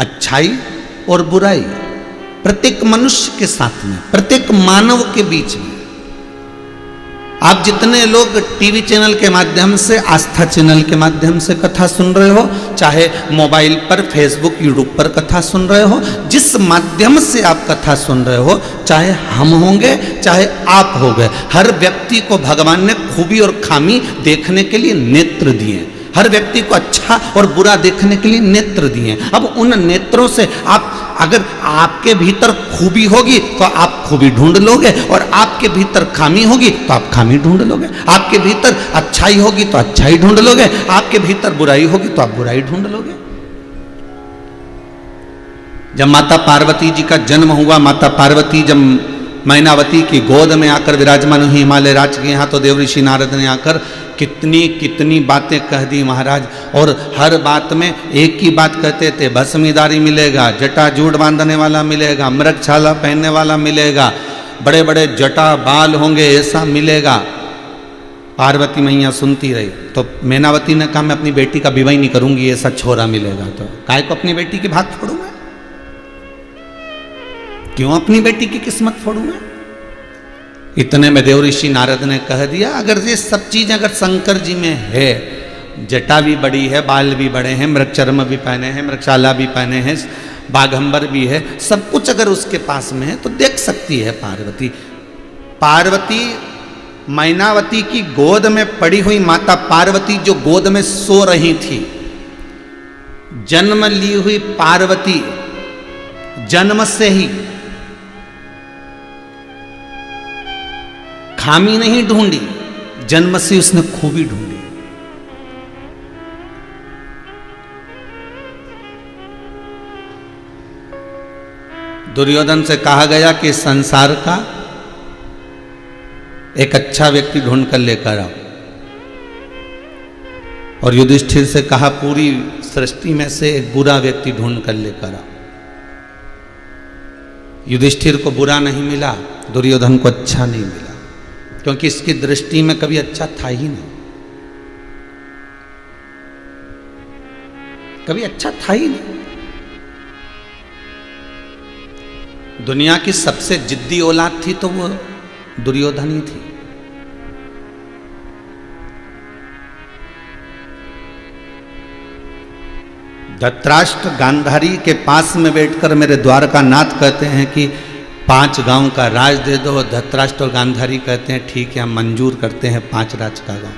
अच्छाई और बुराई प्रत्येक मनुष्य के साथ में, प्रत्येक मानव के बीच में। आप जितने लोग टीवी चैनल के माध्यम से, आस्था चैनल के माध्यम से कथा सुन रहे हो, चाहे मोबाइल पर, फेसबुक, यूट्यूब पर कथा सुन रहे हो, जिस माध्यम से आप कथा सुन रहे हो, चाहे हम होंगे चाहे आप हो गए, हर व्यक्ति को भगवान ने खूबी और खामी देखने के लिए नेत्र दिए। हर व्यक्ति को अच्छा और बुरा देखने के लिए नेत्र दिए। अब उन नेत्रों से आप, अगर आपके भीतर खूबी होगी तो आप खूबी ढूंढ लोगे, और आपके भीतर खामी होगी तो आप खामी ढूंढ लोगे। आपके भीतर अच्छाई होगी तो अच्छाई ढूंढ लोगे, आपके भीतर बुराई होगी तो आप बुराई ढूंढ लोगे। जब माता पार्वती जी का जन्म हुआ, माता पार्वती जब मैनावती की गोद में आकर विराजमान हुई हिमालय राज के यहाँ, तो देवऋषि नारद ने आकर कितनी कितनी बातें कह दी महाराज। और हर बात में एक ही बात कहते थे, भस्मीदारी मिलेगा, जटाजूट बांधने वाला मिलेगा, मृगछाला पहनने वाला मिलेगा, बड़े बड़े जटा बाल होंगे, ऐसा मिलेगा। पार्वती मैया सुनती रही। तो मैनावती ने कहा मैं अपनी बेटी का विवाह नहीं करूंगी, ऐसा छोरा मिलेगा तो काय को अपनी बेटी की भाग फोड़ूंगा, क्यों अपनी बेटी की किस्मत फोड़ूंगा। इतने में देवऋषि नारद ने कह दिया, अगर ये सब चीज अगर शंकर जी में है, जटा भी बड़ी है, बाल भी बड़े हैं, मृगचर्म भी पहने हैं, मृगशाला भी पहने हैं, बाघंबर भी है, सब कुछ अगर उसके पास में है तो देख सकती है पार्वती। पार्वती मैनावती की गोद में पड़ी हुई माता पार्वती जो गोद में सो रही थी, जन्म ली हुई पार्वती जन्म से ही खामी नहीं ढूंढी, जन्म से उसने खूबी ढूंढी। दुर्योधन से कहा गया कि संसार का एक अच्छा व्यक्ति ढूंढ कर लेकर आओ, और युधिष्ठिर से कहा पूरी सृष्टि में से एक बुरा व्यक्ति ढूंढ कर लेकर आओ। युधिष्ठिर को बुरा नहीं मिला, दुर्योधन को अच्छा नहीं मिला, क्योंकि इसकी दृष्टि में कभी अच्छा था ही नहीं, कभी अच्छा था ही नहीं। दुनिया की सबसे जिद्दी औलाद थी तो वो दुर्योधन ही थी। धृतराष्ट्र गांधारी के पास में बैठकर मेरे द्वारकानाथ कहते हैं कि 5 गांव का राज दे दो। धृतराष्ट्र और गांधारी कहते हैं ठीक है हम मंजूर करते हैं 5 राज का गांव।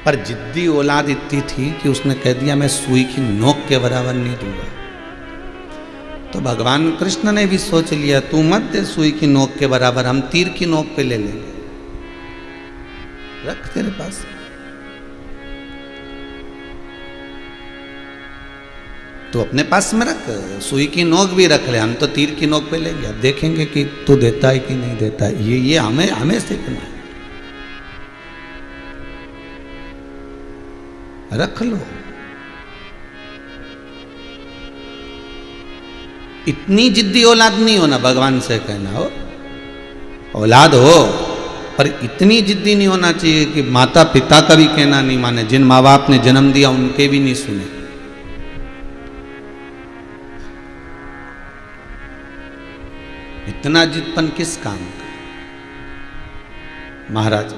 पर जिद्दी औलाद इतनी थी कि उसने कह दिया मैं सुई की नोक के बराबर नहीं दूंगा। तो भगवान कृष्ण ने भी सोच लिया तू मत दे सुई की नोक के बराबर, हम तीर की नोक पे ले लेंगे, रख तेरे पास। तो अपने पास में रख, सुई की नोक भी रख ले, हम तो तीर की नोक पे लेंगे। अब देखेंगे कि तू देता है कि नहीं देता है, ये हमें सीखना है। रख लो। इतनी जिद्दी औलाद नहीं होना, भगवान से कहना हो औलाद हो, पर इतनी जिद्दी नहीं होना चाहिए कि माता पिता का भी कहना नहीं माने। जिन माँ बाप ने जन्म दिया उनके भी नहीं सुने। इतना जिदपन किस काम का महाराज।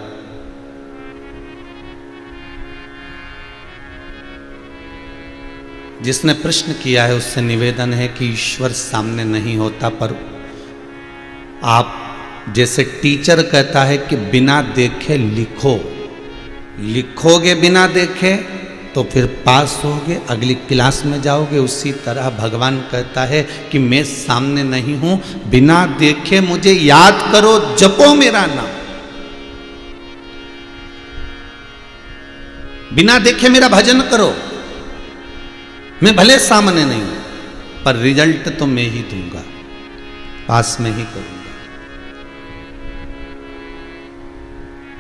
जिसने प्रश्न किया है उससे निवेदन है कि ईश्वर सामने नहीं होता, पर आप जैसे टीचर कहता है कि बिना देखे लिखो, लिखोगे बिना देखे तो फिर पास होगे, अगली क्लास में जाओगे। उसी तरह भगवान कहता है कि मैं सामने नहीं हूं, बिना देखे मुझे याद करो, जपो मेरा नाम। बिना देखे मेरा भजन करो। मैं भले सामने नहीं हूं पर रिजल्ट तो मैं ही दूंगा, पास में ही करूंगा।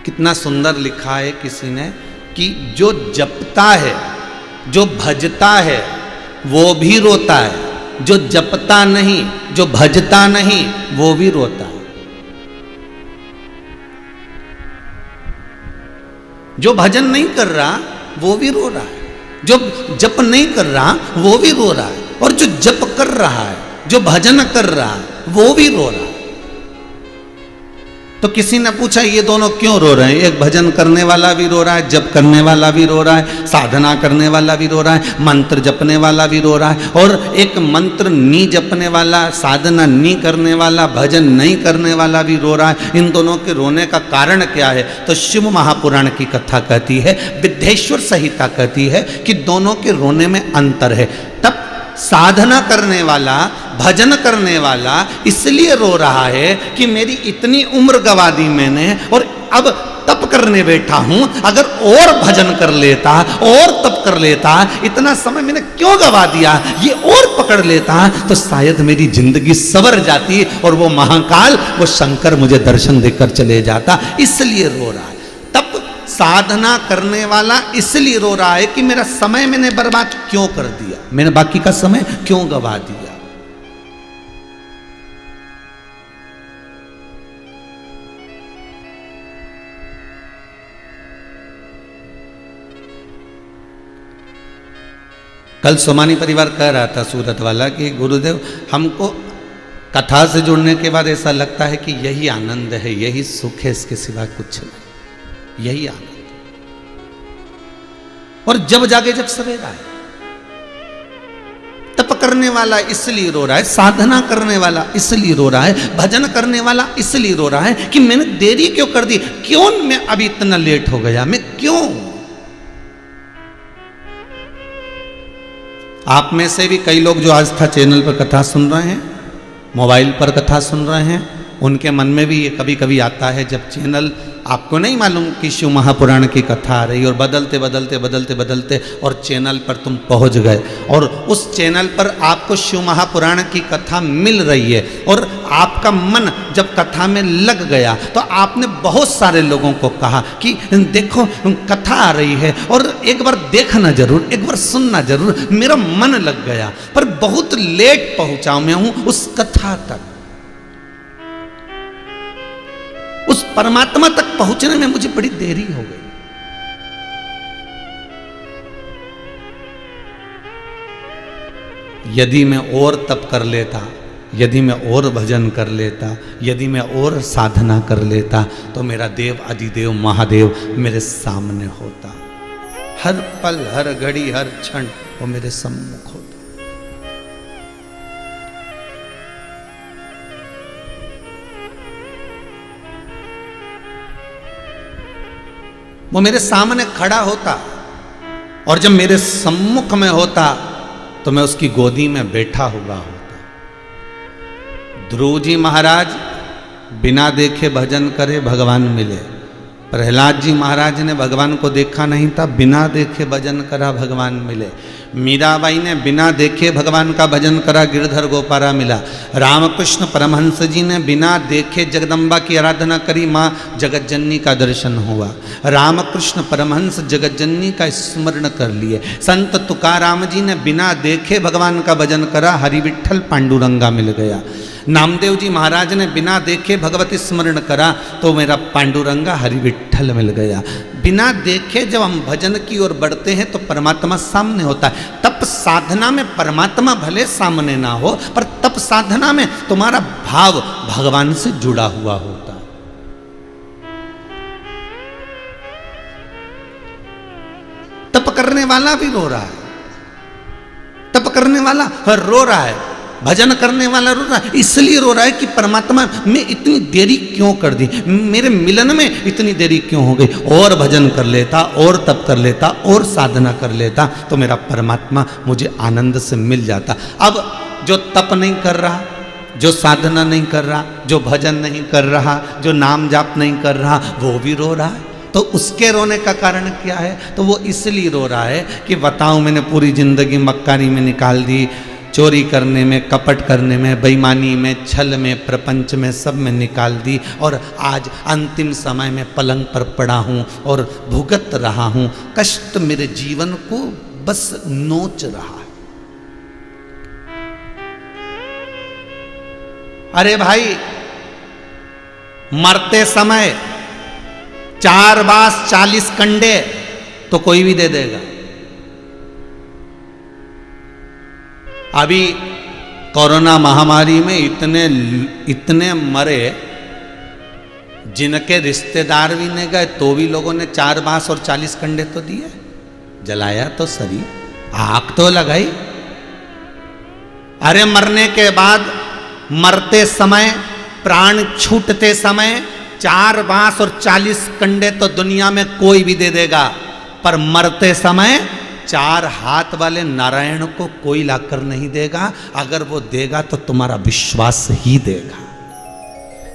कितना सुंदर लिखा है किसी ने कि जो जपता है, जो भजता है वो भी रोता है, जो जपता नहीं, जो भजता नहीं वो भी रोता है। जो भजन नहीं कर रहा वो भी रो रहा है, जो जप नहीं कर रहा वो भी रो रहा है। और जो जप कर रहा है, जो भजन कर रहा है, वो भी रो रहा है। तो किसी ने पूछा ये दोनों क्यों रो रहे हैं? एक भजन करने वाला भी रो रहा है, जप करने वाला भी रो रहा है, साधना करने वाला भी रो रहा है, मंत्र जपने वाला भी रो रहा है, और एक मंत्र नहीं जपने वाला, साधना नहीं करने वाला, भजन नहीं करने वाला भी रो रहा है। इन दोनों के रोने का कारण क्या है? तो शिव महापुराण की कथा कहती है, विद्येश्वर संहिता कहती है कि दोनों के रोने में अंतर है। तब साधना करने वाला, भजन करने वाला इसलिए रो रहा है कि मेरी इतनी उम्र गवा दी मैंने और अब तप करने बैठा हूं, अगर और भजन कर लेता और तप कर लेता, इतना समय मैंने क्यों गवा दिया, ये और पकड़ लेता तो शायद मेरी जिंदगी सवर जाती और वो महाकाल, वो शंकर मुझे दर्शन देकर चले जाता। इसलिए रो रहा है। तप साधना करने वाला इसलिए रो रहा है कि मेरा समय मैंने बर्बाद क्यों कर दिया, मैंने बाकी का समय क्यों गवा दिया। कल सोमानी परिवार कह रहा था सूरत वाला कि गुरुदेव हमको कथा से जुड़ने के बाद ऐसा लगता है कि यही आनंद है, यही सुख है, इसके सिवा कुछ नहीं, यही आनंद। और जब जागे जब सवेरा है। तप करने वाला इसलिए रो रहा है, साधना करने वाला इसलिए रो रहा है, भजन करने वाला इसलिए रो रहा है कि मैंने देरी क्यों कर दी, क्यों मैं अभी इतना लेट हो गया, मैं क्यों। आप में से भी कई लोग जो आस्था चैनल पर कथा सुन रहे हैं, मोबाइल पर कथा सुन रहे हैं, उनके मन में भी ये कभी कभी आता है जब चैनल आपको नहीं मालूम कि शिव महापुराण की कथा आ रही और बदलते बदलते बदलते बदलते और चैनल पर तुम पहुंच गए और उस चैनल पर आपको शिव महापुराण की कथा मिल रही है और आपका मन जब कथा में लग गया तो आपने बहुत सारे लोगों को कहा कि देखो कथा आ रही है और एक बार देखना जरूर, एक बार सुनना जरूर। मेरा मन लग गया पर बहुत लेट पहुंचा मैं हूं उस कथा तक, उस परमात्मा तक पहुंचने में मुझे बड़ी देरी हो गई। यदि मैं और तप कर लेता, यदि मैं और भजन कर लेता, यदि मैं और साधना कर लेता तो मेरा देव अधिदेव महादेव मेरे सामने होता। हर पल, हर घड़ी, हर क्षण वो मेरे सम्मुख होता। वो मेरे सामने खड़ा होता और जब मेरे सम्मुख में होता तो मैं उसकी गोदी में बैठा हुआ होता। ध्रुव जी महाराज बिना देखे भजन करे भगवान मिले। प्रहलाद जी महाराज ने भगवान को देखा नहीं था, बिना देखे भजन करा भगवान मिले। मीराबाई ने बिना देखे भगवान का भजन करा, गिरधर गोपारा मिला। रामकृष्ण परमहंस जी ने बिना देखे जगदम्बा की आराधना करी, माँ जगतजननी का दर्शन हुआ। रामकृष्ण परमहंस जगतजननी का स्मरण कर लिए। संत तुकाराम जी ने बिना देखे भगवान का भजन करा, हरि विठ्ठल पांडुरंगा मिल गया। नामदेव जी महाराज ने बिना देखे भगवती स्मरण करा तो मेरा पांडुरंगा हरि विठ्ठल मिल गया। बिना देखे जब हम भजन की ओर बढ़ते हैं तो परमात्मा सामने होता है। तप साधना में परमात्मा भले सामने ना हो पर तप साधना में तुम्हारा भाव भगवान से जुड़ा हुआ होता है। तप करने वाला भी रो रहा है, तप करने वाला रो रहा है, भजन करने वाला रो रहा है। इसलिए रो रहा है कि परमात्मा में इतनी देरी क्यों कर दी, मेरे मिलन में इतनी देरी क्यों हो गई। और भजन कर लेता, और तप कर लेता, और साधना कर लेता तो मेरा परमात्मा मुझे आनंद से मिल जाता। अब जो तप नहीं कर रहा, जो साधना नहीं कर रहा, जो भजन नहीं कर रहा, जो नाम जाप नहीं कर रहा, वो भी रो रहा है। तो उसके रोने का कारण क्या है? तो वो इसलिए रो रहा है कि बताऊं मैंने पूरी जिंदगी मक्कारी में निकाल दी, चोरी करने में, कपट करने में, बेईमानी में, छल में, प्रपंच में, सब में निकाल दी और आज अंतिम समय में पलंग पर पड़ा हूँ और भुगत रहा हूँ। कष्ट मेरे जीवन को बस नोच रहा है। अरे भाई, मरते समय 4 बांस 40 कंडे तो कोई भी दे देगा। अभी कोरोना महामारी में इतने मरे, जिनके रिश्तेदार भी नहीं गए तो भी लोगों ने 4 बांस और 40 कंडे तो दिए, जलाया तो सरी, आग तो लगाई। अरे मरने के बाद, मरते समय, प्राण छूटते समय 4 बांस और 40 कंडे तो दुनिया में कोई भी दे देगा, पर मरते समय 4 हाथ वाले नारायण को कोई लाकर नहीं देगा। अगर वो देगा तो तुम्हारा विश्वास ही देगा।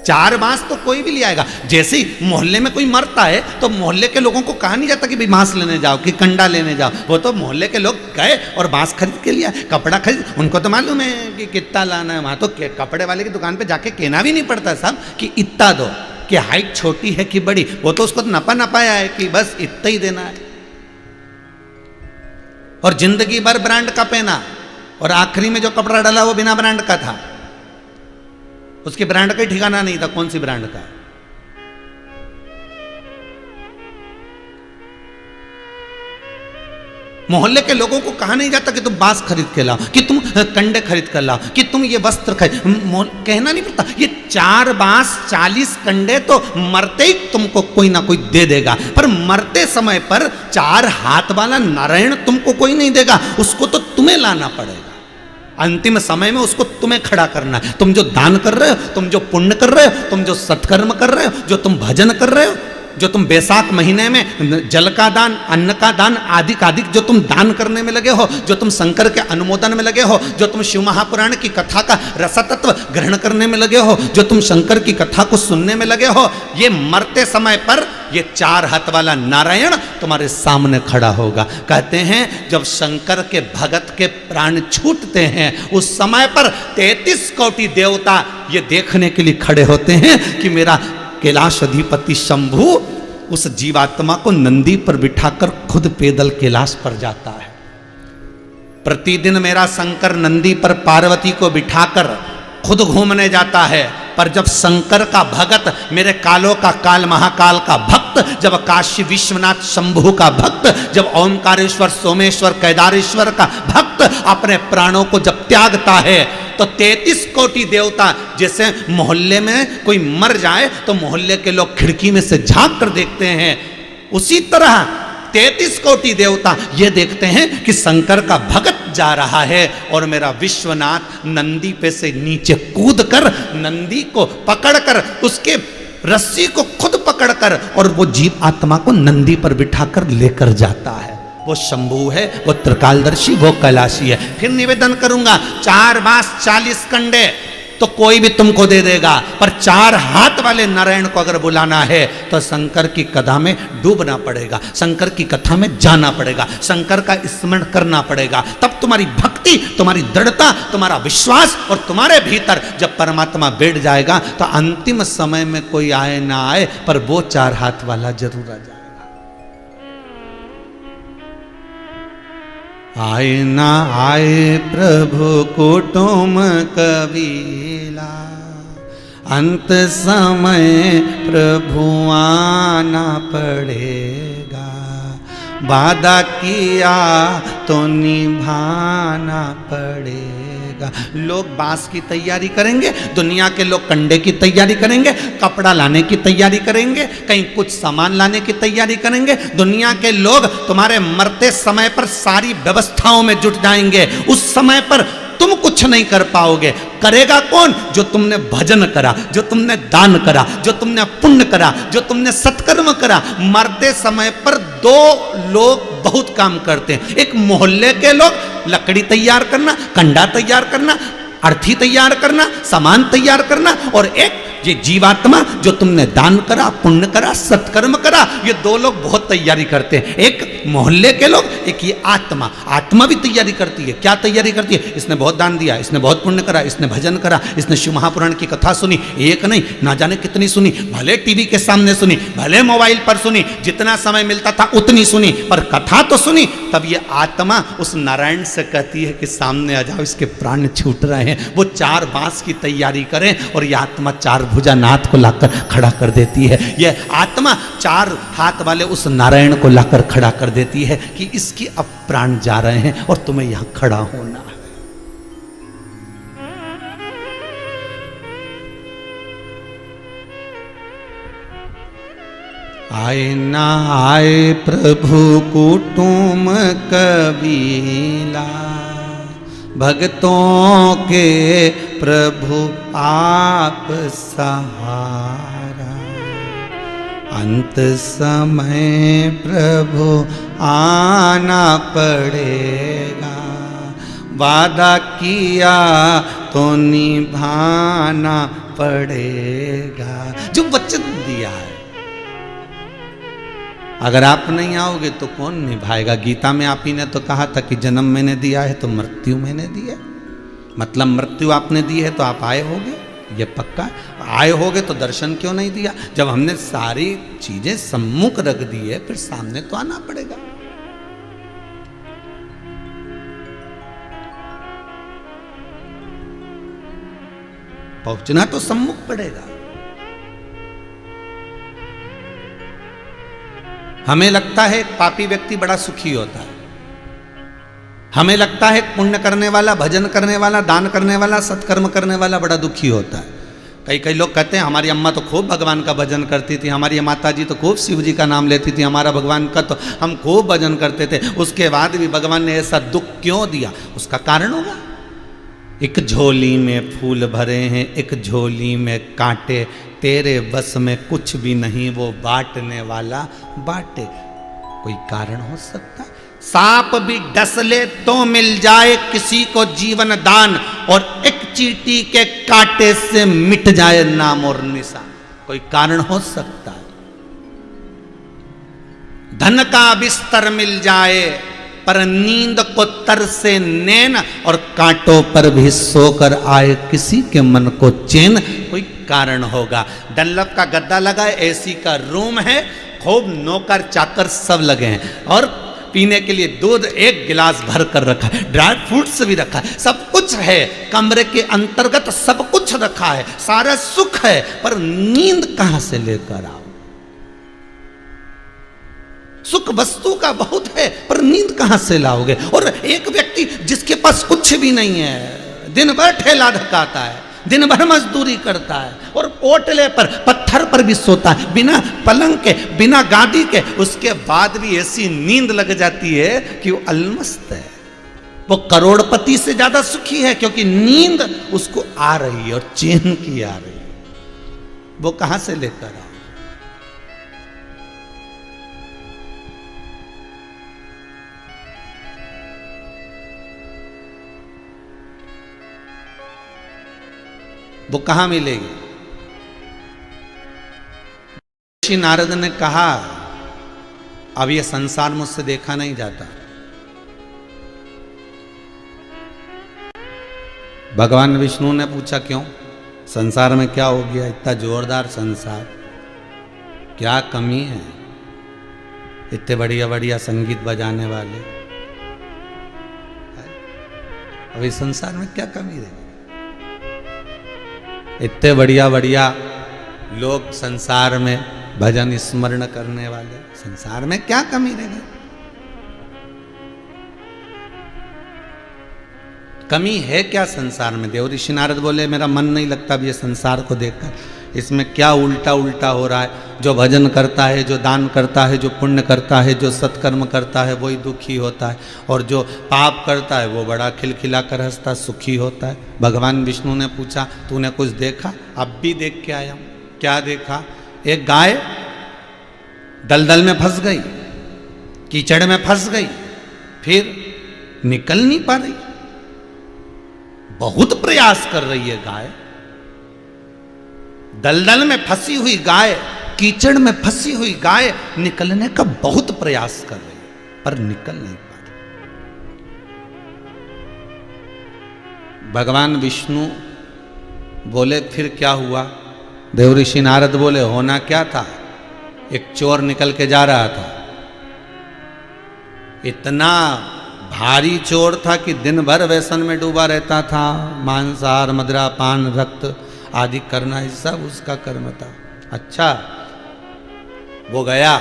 4 बांस तो कोई भी ले आएगा। जैसे ही मोहल्ले में कोई मरता है तो मोहल्ले के लोगों को कहा नहीं जाता कि भाई बांस लेने जाओ कि कंडा लेने जाओ। वो तो मोहल्ले के लोग गए और बांस खरीद के लिया, कपड़ा खरीद, उनको तो मालूम है कि कितना लाना है। वहां तो कपड़े वाले की दुकान पे जाके कहना भी नहीं पड़ता साहब कि इतना दो, कि हाइट छोटी है कि बड़ी, वो तो उसको नपा नपाया है कि बस इतना ही देना है। और जिंदगी भर ब्रांड का पहना, और आखिरी में जो कपड़ा डाला वो बिना ब्रांड का था, उसके ब्रांड का ही ठिकाना नहीं था कौन सी ब्रांड का। मोहल्ले के लोगों को कहा नहीं जाता कि तुम बांस खरीद के लाओ, कि तुम कंडे खरीद कर लाओ, कि तुम ये वस्त्र खरीद, कहना नहीं पड़ता। ये 4 बांस 40 कंडे तो मरते ही तुमको कोई ना कोई दे देगा, पर मरते समय पर 4 हाथ वाला नारायण तुमको कोई नहीं देगा, उसको तो तुम्हें लाना पड़ेगा। अंतिम समय में उसको तुम्हें खड़ा करना है। तुम जो दान कर रहे हो, तुम जो पुण्य कर रहे हो, तुम जो सत्कर्म कर रहे हो, जो तुम भजन कर रहे हो, जो तुम बैसाख महीने में जल का दान, अन्न का दान आदि जो तुम दान करने में लगे हो, जो तुम शंकर के अनुमोदन में लगे हो, जो तुम शिव महापुराण की कथा का रसतत्व ग्रहण करने में लगे हो, जो तुम शंकर की कथा को सुनने में लगे हो, ये मरते समय पर ये 4 हाथ वाला नारायण तुम्हारे सामने खड़ा होगा। कहते हैं जब शंकर के भगत के प्राण छूटते हैं उस समय पर 33 कोटि देवता ये देखने के लिए खड़े होते हैं कि मेरा कैलाश अधिपति शंभु उस जीवात्मा को नंदी पर बिठाकर खुद पैदल कैलाश पर जाता है। प्रतिदिन मेरा शंकर नंदी पर पार्वती को बिठाकर खुद घूमने जाता है, पर जब शंकर का भगत, मेरे कालों का काल महाकाल का भक्त, जब काशी विश्वनाथ शंभु का भक्त, जब ओंकारेश्वर सोमेश्वर केदारेश्वर का भक्त अपने प्राणों को जब त्यागता है तो 33 कोटि देवता, जैसे मोहल्ले में कोई मर जाए तो मोहल्ले के लोग खिड़की में से झांक कर देखते हैं, उसी तरह 33 कोटि देवता ये देखते हैं कि शंकर का भगत जा रहा है और मेरा विश्वनाथ नंदी पे से नीचे कूदकर नंदी को पकड़कर, उसके रस्सी को खुद पकड़कर और वो जीव आत्मा को नंदी पर बिठाकर लेकर जाता है। वो शंभु है, वो त्रिकालदर्शी, वो कैलाशी है। फिर निवेदन करूंगा, 4 बांस 40 कंडे तो कोई भी तुमको दे देगा, पर 4 हाथ वाले नारायण को अगर बुलाना है तो शंकर की कथा में डूबना पड़ेगा, शंकर की कथा में जाना पड़ेगा, शंकर का स्मरण करना पड़ेगा। तब तुम्हारी भक्ति, तुम्हारी दृढ़ता, तुम्हारा विश्वास और तुम्हारे भीतर जब परमात्मा बैठ जाएगा तो अंतिम समय में कोई आए ना आए पर वो 4 हाथ वाला जरूर आ जाए। आए ना आए प्रभु कुटुम कबीला, अंत समय प्रभु आना पड़ेगा, वादा किया तो निभाना पड़ेगा। लोग बांस की तैयारी करेंगे, दुनिया के लोग कंडे की तैयारी करेंगे, कपड़ा लाने की तैयारी करेंगे, कहीं कुछ सामान लाने की तैयारी करेंगे। दुनिया के लोग तुम्हारे मरते समय पर सारी व्यवस्थाओं में जुट जाएंगे। उस समय पर तुम कुछ नहीं कर पाओगे। करेगा कौन? जो तुमने भजन करा, जो तुमने दान करा, जो तुमने पुण्य करा, जो तुमने सत्कर्म करा। मरते समय पर 2 लोग बहुत काम करते हैं। एक मोहल्ले के लोग लकड़ी तैयार करना, कंडा तैयार करना, अर्थी तैयार करना, सामान तैयार करना, और एक ये जीवात्मा जो तुमने दान करा, पुण्य करा, सत्कर्म करा, ये 2 लोग बहुत तैयारी करते हैं। एक मोहल्ले के लोग, एक ये आत्मा। आत्मा भी तैयारी करती है। क्या तैयारी करती है? इसने बहुत दान दिया, इसने बहुत पुण्य करा, इसने भजन करा, इसने शिव महापुराण की कथा सुनी, एक नहीं ना जाने कितनी सुनी, भले टीवी के सामने सुनी, भले मोबाइल पर सुनी, जितना समय मिलता था उतनी सुनी, पर कथा तो सुनी। तब ये आत्मा उस नारायण से कहती है कि सामने आ जाओ, इसके प्राण छूट रहे हैं। वो 4 बांस की तैयारी करें और ये आत्मा 4 भुजानाथ को लाकर खड़ा कर देती है। यह आत्मा 4 हाथ वाले उस नारायण को लाकर खड़ा कर देती है कि इसकी अब प्राण जा रहे हैं और तुम्हें यहां खड़ा होना है। आए ना आए प्रभु कुटुम कबीला, भक्तों के प्रभु आप सहारा। अंत समय प्रभु आना पड़ेगा, वादा किया तो निभाना पड़ेगा। जो वचन दिया है, अगर आप नहीं आओगे तो कौन निभाएगा। गीता में आप ही ने तो कहा था कि जन्म मैंने दिया है तो मृत्यु मैंने दी है, मतलब मृत्यु आपने दी है तो आप आए होगे, ये पक्का। आए होगे तो दर्शन क्यों नहीं दिया। जब हमने सारी चीजें सम्मुख रख दी है फिर सामने तो आना पड़ेगा। पहुंचना तो सम्मुख पड़ेगा। हमें लगता है एक पापी व्यक्ति बड़ा सुखी होता है, हमें लगता है पुण्य करने वाला, भजन करने वाला, दान करने वाला, सत्कर्म करने वाला बड़ा दुखी होता है। कई लोग कहते हैं हमारी अम्मा तो खूब भगवान का भजन करती थी, हमारी माता जी तो खूब शिव जी का नाम लेती थी, हमारा भगवान का तो हम खूब भजन करते थे, उसके बाद भी भगवान ने ऐसा दुख क्यों दिया। उसका कारण होगा। एक झोली में फूल भरे हैं, एक झोली में कांटे, तेरे बस में कुछ भी नहीं, वो बांटने वाला बांटे। कोई कारण हो सकता है। सांप भी डस ले तो मिल जाए किसी को जीवन दान, और एक चींटी के कांटे से मिट जाए नाम और निशान। कोई कारण हो सकता है। धन का बिस्तर मिल जाए पर नींद को तरसे नैन, और कांटों पर भी सोकर आए किसी के मन को चैन। कोई कारण होगा। डनलप का गद्दा लगा है, एसी का रूम है, खूब नौकर चाकर सब लगे हैं, और पीने के लिए दूध एक गिलास भर कर रखा है, ड्राई फ्रूट्स भी रखा है, सब कुछ है, कमरे के अंतर्गत सब कुछ रखा है, सारा सुख है, पर नींद कहां से लेकर आओ। सुख वस्तु का बहुत है पर नींद कहां से लाओगे। और एक व्यक्ति जिसके पास कुछ भी नहीं है, दिन भर ठेला ढकाता है, दिन भर मजदूरी करता है, और ओटले पर पत्थर पर भी सोता है, बिना पलंग के, बिना गादी के, उसके बाद भी ऐसी नींद लग जाती है कि वो अलमस्त है। वो करोड़पति से ज्यादा सुखी है, क्योंकि नींद उसको आ रही है और चैन की आ रही है। वो कहां से लेकर आओ। वो कहां मिलेगी। ऋषि नारद ने कहा अब ये संसार मुझसे देखा नहीं जाता। भगवान विष्णु ने पूछा क्यों, संसार में क्या हो गया, इतना जोरदार संसार, क्या कमी है, इतने बढ़िया बढ़िया संगीत बजाने वाले, अभी संसार में क्या कमी है। इतने बढ़िया बढ़िया लोग संसार में भजन स्मरण करने वाले, संसार में क्या कमी रह गई। कमी है क्या संसार में। देव ऋषि नारद बोले मेरा मन नहीं लगता अब ये संसार को देखकर, इसमें क्या उल्टा उल्टा हो रहा है। जो भजन करता है, जो दान करता है, जो पुण्य करता है, जो सत्कर्म करता है वही दुखी होता है, और जो पाप करता है वो बड़ा खिलखिला कर हंसता सुखी होता है। भगवान विष्णु ने पूछा तूने कुछ देखा। अब भी देख के आया हूं। क्या देखा। एक गाय दलदल में फंस गई, कीचड़ में फंस गई, फिर निकल नहीं पा रही, बहुत प्रयास कर रही है गाय। दलदल में फंसी हुई गाय, कीचड़ में फंसी हुई गाय निकलने का बहुत प्रयास कर रही है पर निकल नहीं पा रही। भगवान विष्णु बोले फिर क्या हुआ। देव ऋषि नारद बोले होना क्या था, एक चोर निकल के जा रहा था, इतना भारी चोर था कि दिन भर व्यसन में डूबा रहता था, मांसाहार, मदिरा पान, रक्त आदि करना ही सब उसका कर्म था। अच्छा, वो गया,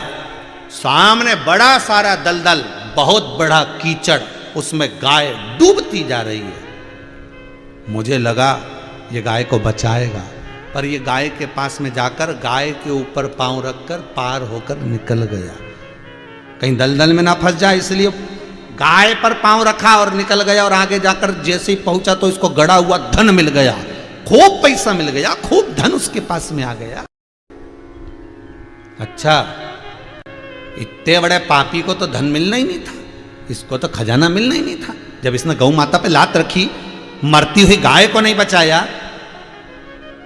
सामने बड़ा सारा दलदल, बहुत बड़ा कीचड़, उसमें गाय डूबती जा रही है। मुझे लगा ये गाय को बचाएगा, पर ये गाय के पास में जाकर गाय के ऊपर पांव रखकर पार होकर निकल गया, कहीं दलदल में ना फंस जाए, इसलिए गाय पर पांव रखा और निकल गया। और आगे जाकर जैसे ही पहुंचा तो इसको गड़ा हुआ धन मिल गया, खूब पैसा मिल गया, खूब धन उसके पास में आ गया। अच्छा, इतने बड़े पापी को तो धन मिलना ही नहीं था, इसको तो खजाना मिलना ही नहीं था। जब इसने गौ माता पे लात रखी, मरती हुई गाय को नहीं बचाया,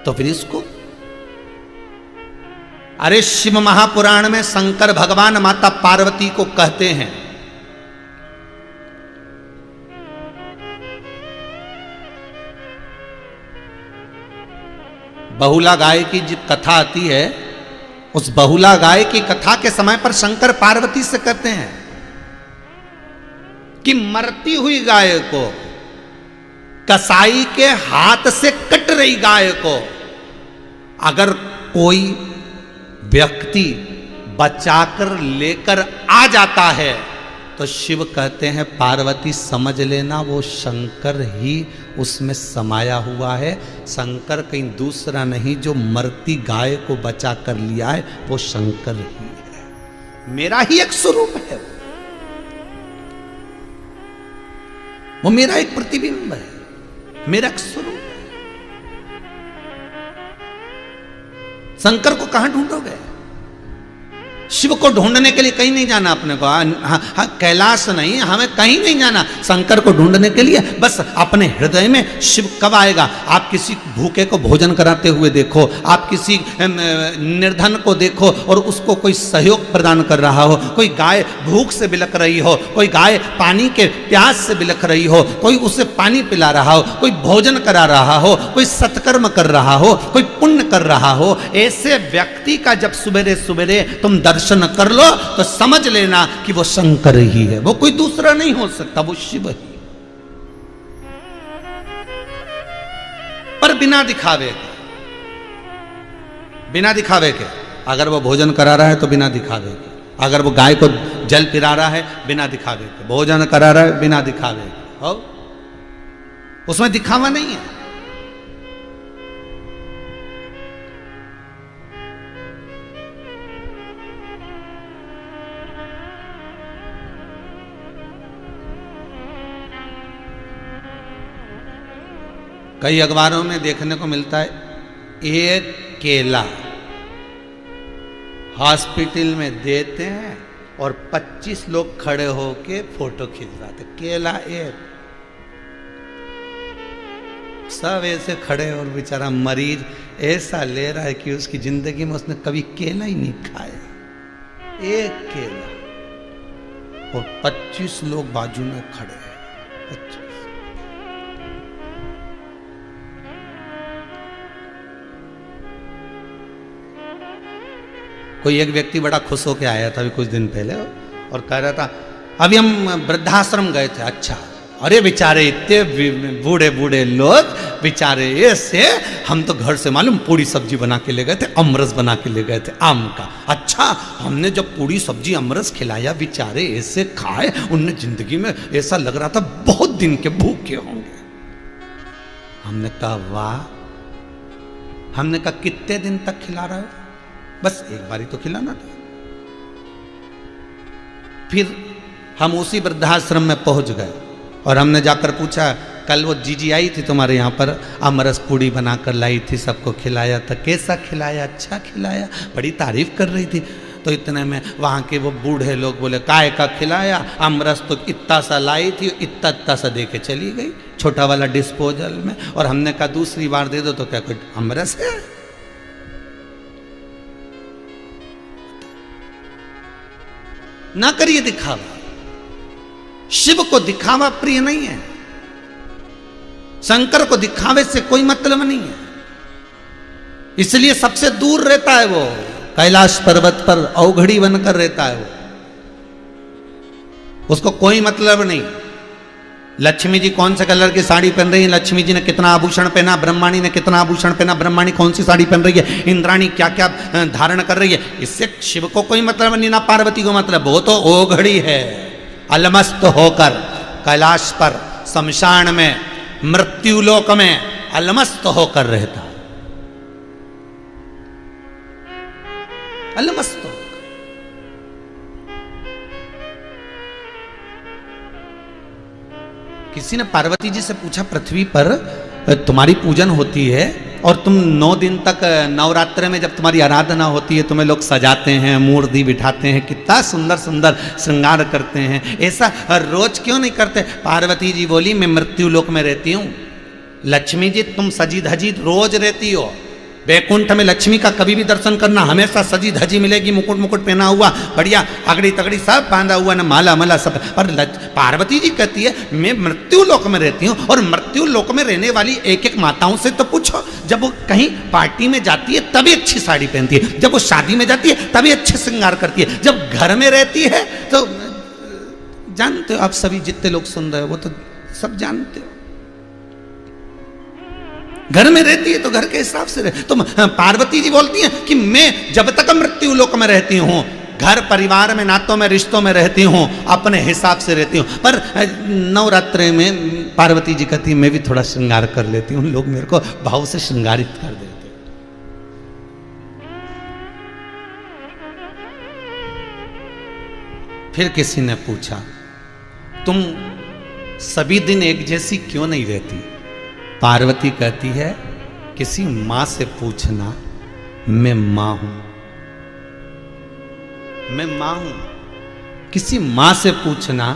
तो फिर इसको। अरे शिव महापुराण में शंकर भगवान माता पार्वती को कहते हैं, बहुला गाय की जब कथा आती है, उस बहुला गाय की कथा के समय पर शंकर पार्वती से कहते हैं कि मरती हुई गाय को, कसाई के हाथ से कट रही गाय को अगर कोई व्यक्ति बचाकर लेकर आ जाता है तो शिव कहते हैं पार्वती समझ लेना वो शंकर ही उसमें समाया हुआ है, शंकर कहीं दूसरा नहीं, जो मरती गाय को बचा कर लिया है वो शंकर ही है, मेरा ही एक स्वरूप है, वो मेरा एक प्रतिबिंब है, मेरा एक स्वरूप है। शंकर को कहां ढूंढोगे? शिव को ढूंढने के लिए कहीं नहीं जाना अपने को, कैलाश नहीं, हमें कहीं नहीं जाना शंकर को ढूंढने के लिए। बस अपने हृदय में शिव कब आएगा? आप किसी भूखे को भोजन कराते हुए देखो, आप किसी निर्धन को देखो और उसको कोई सहयोग प्रदान कर रहा हो, कोई गाय भूख से बिलख रही हो, कोई गाय पानी के प्यास से बिलख रही हो, कोई उसे पानी पिला रहा हो, कोई भोजन करा रहा हो, कोई सत्कर्म कर रहा हो, कोई पुण्य कर रहा हो, ऐसे व्यक्ति का जब सुबेरे सुबेरे तुम दर्शन कर लो तो समझ लेना कि वो शंकर ही है, वो कोई दूसरा नहीं हो सकता, वो शिव ही। पर बिना दिखावे के, बिना दिखावे के, अगर वो भोजन करा रहा है तो बिना दिखावे के, अगर वो गाय को जल पिला रहा है बिना दिखावे के, भोजन करा रहा है बिना दिखावे के, हो उसमें दिखावा नहीं है। कई अखबारों में देखने को मिलता है एक केला हॉस्पिटल में देते हैं और 25 लोग खड़े होके फोटो खिंचवाते, केला एक, सब ऐसे खड़े और बेचारा मरीज ऐसा ले रहा है कि उसकी जिंदगी में उसने कभी केला ही नहीं खाया, एक केला, और 25 लोग बाजू में खड़े हैं, 25। कोई एक व्यक्ति बड़ा खुश होकर आया था अभी कुछ दिन पहले और कह रहा था अभी हम वृद्धाश्रम गए थे। अच्छा, अरे बेचारे इतने बूढ़े बूढ़े लोग बेचारे ऐसे, हम तो घर से मालूम पूरी सब्जी बना के ले गए थे, अमरस बना के ले गए थे आम का। अच्छा, हमने जब पूरी सब्जी अमरस खिलाया बेचारे ऐसे खाए, उनने जिंदगी में ऐसा लग रहा था बहुत दिन के भूखे होंगे। हमने कहा वाह। हमने कहा कितने दिन तक खिला रहे हो? बस एक बारी तो खिलाना था। फिर हम उसी वृद्धाश्रम में पहुंच गए और हमने जाकर पूछा कल वो जीजी आई थी तुम्हारे यहाँ पर, अमरस पूड़ी बनाकर लाई थी, सबको खिलाया था, कैसा खिलाया? अच्छा खिलाया, बड़ी तारीफ कर रही थी। तो इतने में वहाँ के वो बूढ़े लोग बोले काय का खिलाया, अमरस तो इतना सा लाई थी, इतना सा दे के चली गई छोटा वाला डिस्पोजल में। और हमने कहा दूसरी बार दे दो तो क्या कोई अमरस है? ना करिए दिखावा। शिव को दिखावा प्रिय नहीं है, शंकर को दिखावे से कोई मतलब नहीं है, इसलिए सबसे दूर रहता है वो, कैलाश पर्वत पर अवघड़ी बनकर रहता है वो, उसको कोई मतलब नहीं। लक्ष्मी जी कौन से कलर की साड़ी पहन रही है, लक्ष्मी जी ने कितना आभूषण पहना, ब्रह्माणी ने कितना आभूषण पहना, ब्रह्माणी कौन सी साड़ी पहन रही है, इंद्राणी क्या क्या धारण कर रही है, इससे शिव को कोई मतलब नहीं, ना पार्वती को मतलब। वो तो ओघड़ी है, अलमस्त होकर कैलाश पर, शमशान में, मृत्युलोक में अलमस्त होकर रहता। किसी ने पार्वती जी से पूछा, पृथ्वी पर तुम्हारी पूजन होती है और तुम 9 दिन तक नवरात्र में जब तुम्हारी आराधना होती है तुम्हें लोग सजाते हैं, मूर्ति बिठाते हैं, कितना सुंदर सुंदर श्रृंगार करते हैं, ऐसा रोज क्यों नहीं करते? पार्वती जी बोली, मैं मृत्यु लोक में रहती हूँ। लक्ष्मी जी तुम सजी धजी रोज रहती हो, वैकुंठ में लक्ष्मी का कभी भी दर्शन करना, हमेशा सजी धजी मिलेगी, मुकुट मुकुट पहना हुआ, बढ़िया अगड़ी तगड़ी सब बांधा हुआ ना, माला माला सब। पर पार्वती जी कहती है मैं मृत्यु लोक में रहती हूँ, और मृत्यु लोक में रहने वाली एक एक माताओं से तो पूछो, जब वो कहीं पार्टी में जाती है तभी अच्छी साड़ी पहनती है, जब वो शादी में जाती है तभी अच्छे श्रृंगार करती है, जब घर में रहती है तो जानते हो आप सभी जितने लोग सुन रहे हो वो तो सब जानते हो, घर में रहती है तो घर के हिसाब से रहे। तो पार्वती जी बोलती हैं कि मैं जब तक मृत्यु लोक में रहती हूँ, घर परिवार में नातों में रिश्तों में रहती हूँ, अपने हिसाब से रहती हूँ। पर नवरात्रि में पार्वती जी कहती मैं भी थोड़ा श्रृंगार कर लेती हूँ, लोग मेरे को भाव से श्रृंगारित कर देते। फिर किसी ने पूछा तुम सभी दिन एक जैसी क्यों नहीं रहती? पार्वती कहती है किसी मां से पूछना, मैं मां हूं, मैं मां हूं। किसी मां से पूछना,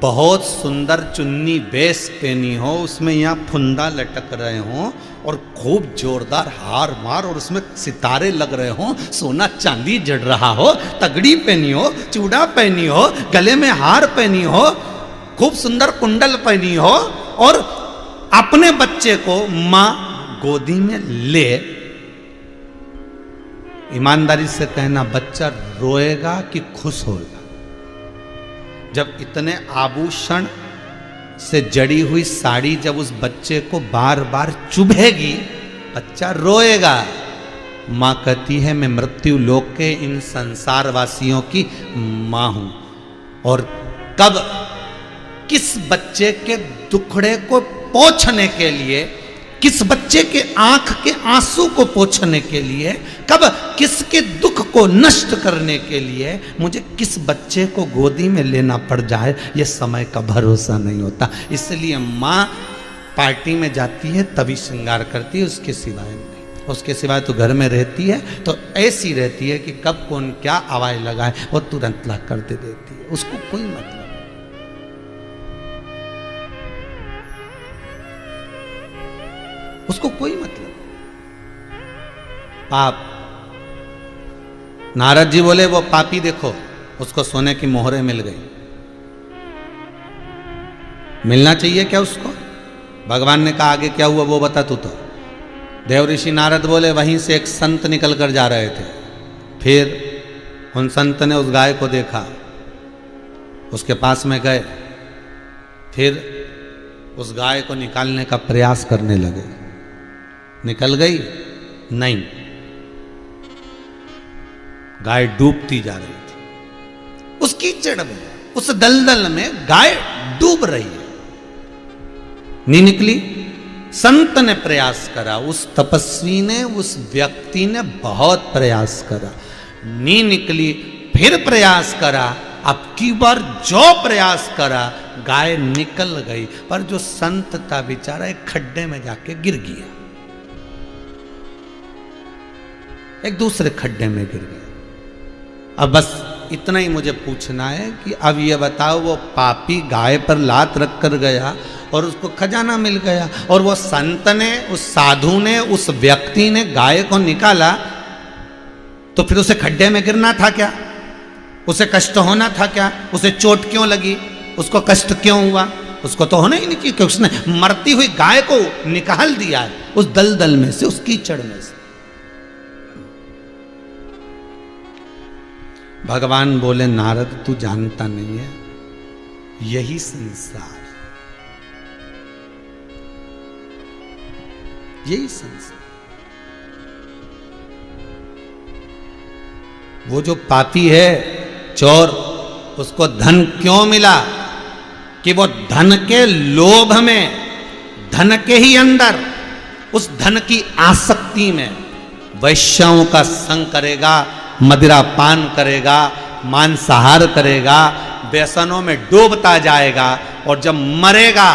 बहुत सुंदर चुन्नी बेस पहनी हो, उसमें यहां फुंदा लटक रहे हो और खूब जोरदार हार मार और उसमें सितारे लग रहे हो, सोना चांदी जड़ रहा हो, तगड़ी पहनी हो, चूड़ा पहनी हो, गले में हार पहनी हो, खूब सुंदर कुंडल पहनी हो, और अपने बच्चे को मां गोदी में ले, ईमानदारी से कहना बच्चा रोएगा कि खुश होगा? जब इतने आभूषण से जड़ी हुई साड़ी जब उस बच्चे को बार बार चुभेगी, बच्चा रोएगा। मां कहती है मैं मृत्यु लोक के इन संसार वासियों की मां हूं। और कब किस बच्चे के दुखड़े को पोंछने के लिए, किस बच्चे के आंख के आंसू को पोंछने के लिए, कब किसके दुख को नष्ट करने के लिए मुझे किस बच्चे को गोदी में लेना पड़ जाए, यह समय का भरोसा नहीं होता। इसलिए माँ पार्टी में जाती है तभी श्रृंगार करती है, उसके सिवाय नहीं। उसके सिवाय तो घर में रहती है तो ऐसी रहती है कि कब कौन क्या आवाज लगाए वो तुरंत ला कर दे देती है, उसको कोई मतलब। उसको कोई मतलब। पाप, नारद जी बोले वो पापी देखो, उसको सोने की मोहरें मिल गई। मिलना चाहिए क्या उसको? भगवान ने कहा आगे क्या हुआ वो बता तू। तो देव ऋषि नारद बोले वहीं से एक संत निकल कर जा रहे थे, फिर उन संत ने उस गाय को देखा, उसके पास में गए, फिर उस गाय को निकालने का प्रयास करने लगे। निकल गई? नहीं, गाय डूबती जा रही थी उस कीचड़ में, उस दलदल में गाय डूब रही है, नहीं निकली। संत ने प्रयास करा, उस तपस्वी ने, उस व्यक्ति ने बहुत प्रयास करा, नहीं निकली। फिर प्रयास करा, अब की बार जो प्रयास करा गाय निकल गई, पर जो संत था बेचारा एक खड्डे में जाके गिर गया, एक दूसरे खड्डे में गिर गया। अब बस इतना ही मुझे पूछना है कि अब ये बताओ, वो पापी गाय पर लात रख कर गया और उसको खजाना मिल गया, और वो संत ने, उस साधु ने, उस व्यक्ति ने गाय को निकाला, तो फिर उसे खड्डे में गिरना था क्या? उसे कष्ट होना था क्या? उसे चोट क्यों लगी? उसको कष्ट क्यों हुआ? उसको तो होना ही नहीं, क्योंकि उसने मरती हुई गाय को निकाल दिया है उस दलदल में से, उस कीचड़ में से। भगवान बोले नारद तू जानता नहीं है, यही संसार, यही संसार। वो जो पापी है, चोर, उसको धन क्यों मिला? कि वो धन के लोभ में, धन के ही अंदर, उस धन की आसक्ति में वैश्याओं का संग करेगा, मदिरा पान करेगा, मांसाहार करेगा, व्यसनों में डूबता जाएगा और जब मरेगा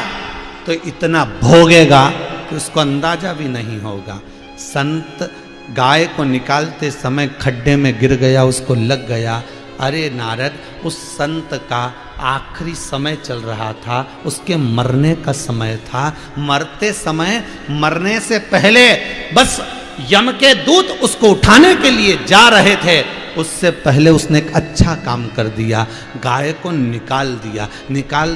तो इतना भोगेगा कि उसको अंदाजा भी नहीं होगा। संत गाय को निकालते समय खड्डे में गिर गया, उसको लग गया। अरे नारद, उस संत का आखिरी समय चल रहा था, उसके मरने का समय था। मरते समय, मरने से पहले बस यम के दूत उसको उठाने के लिए जा रहे थे, उससे पहले उसने एक अच्छा काम कर दिया, गाय को निकाल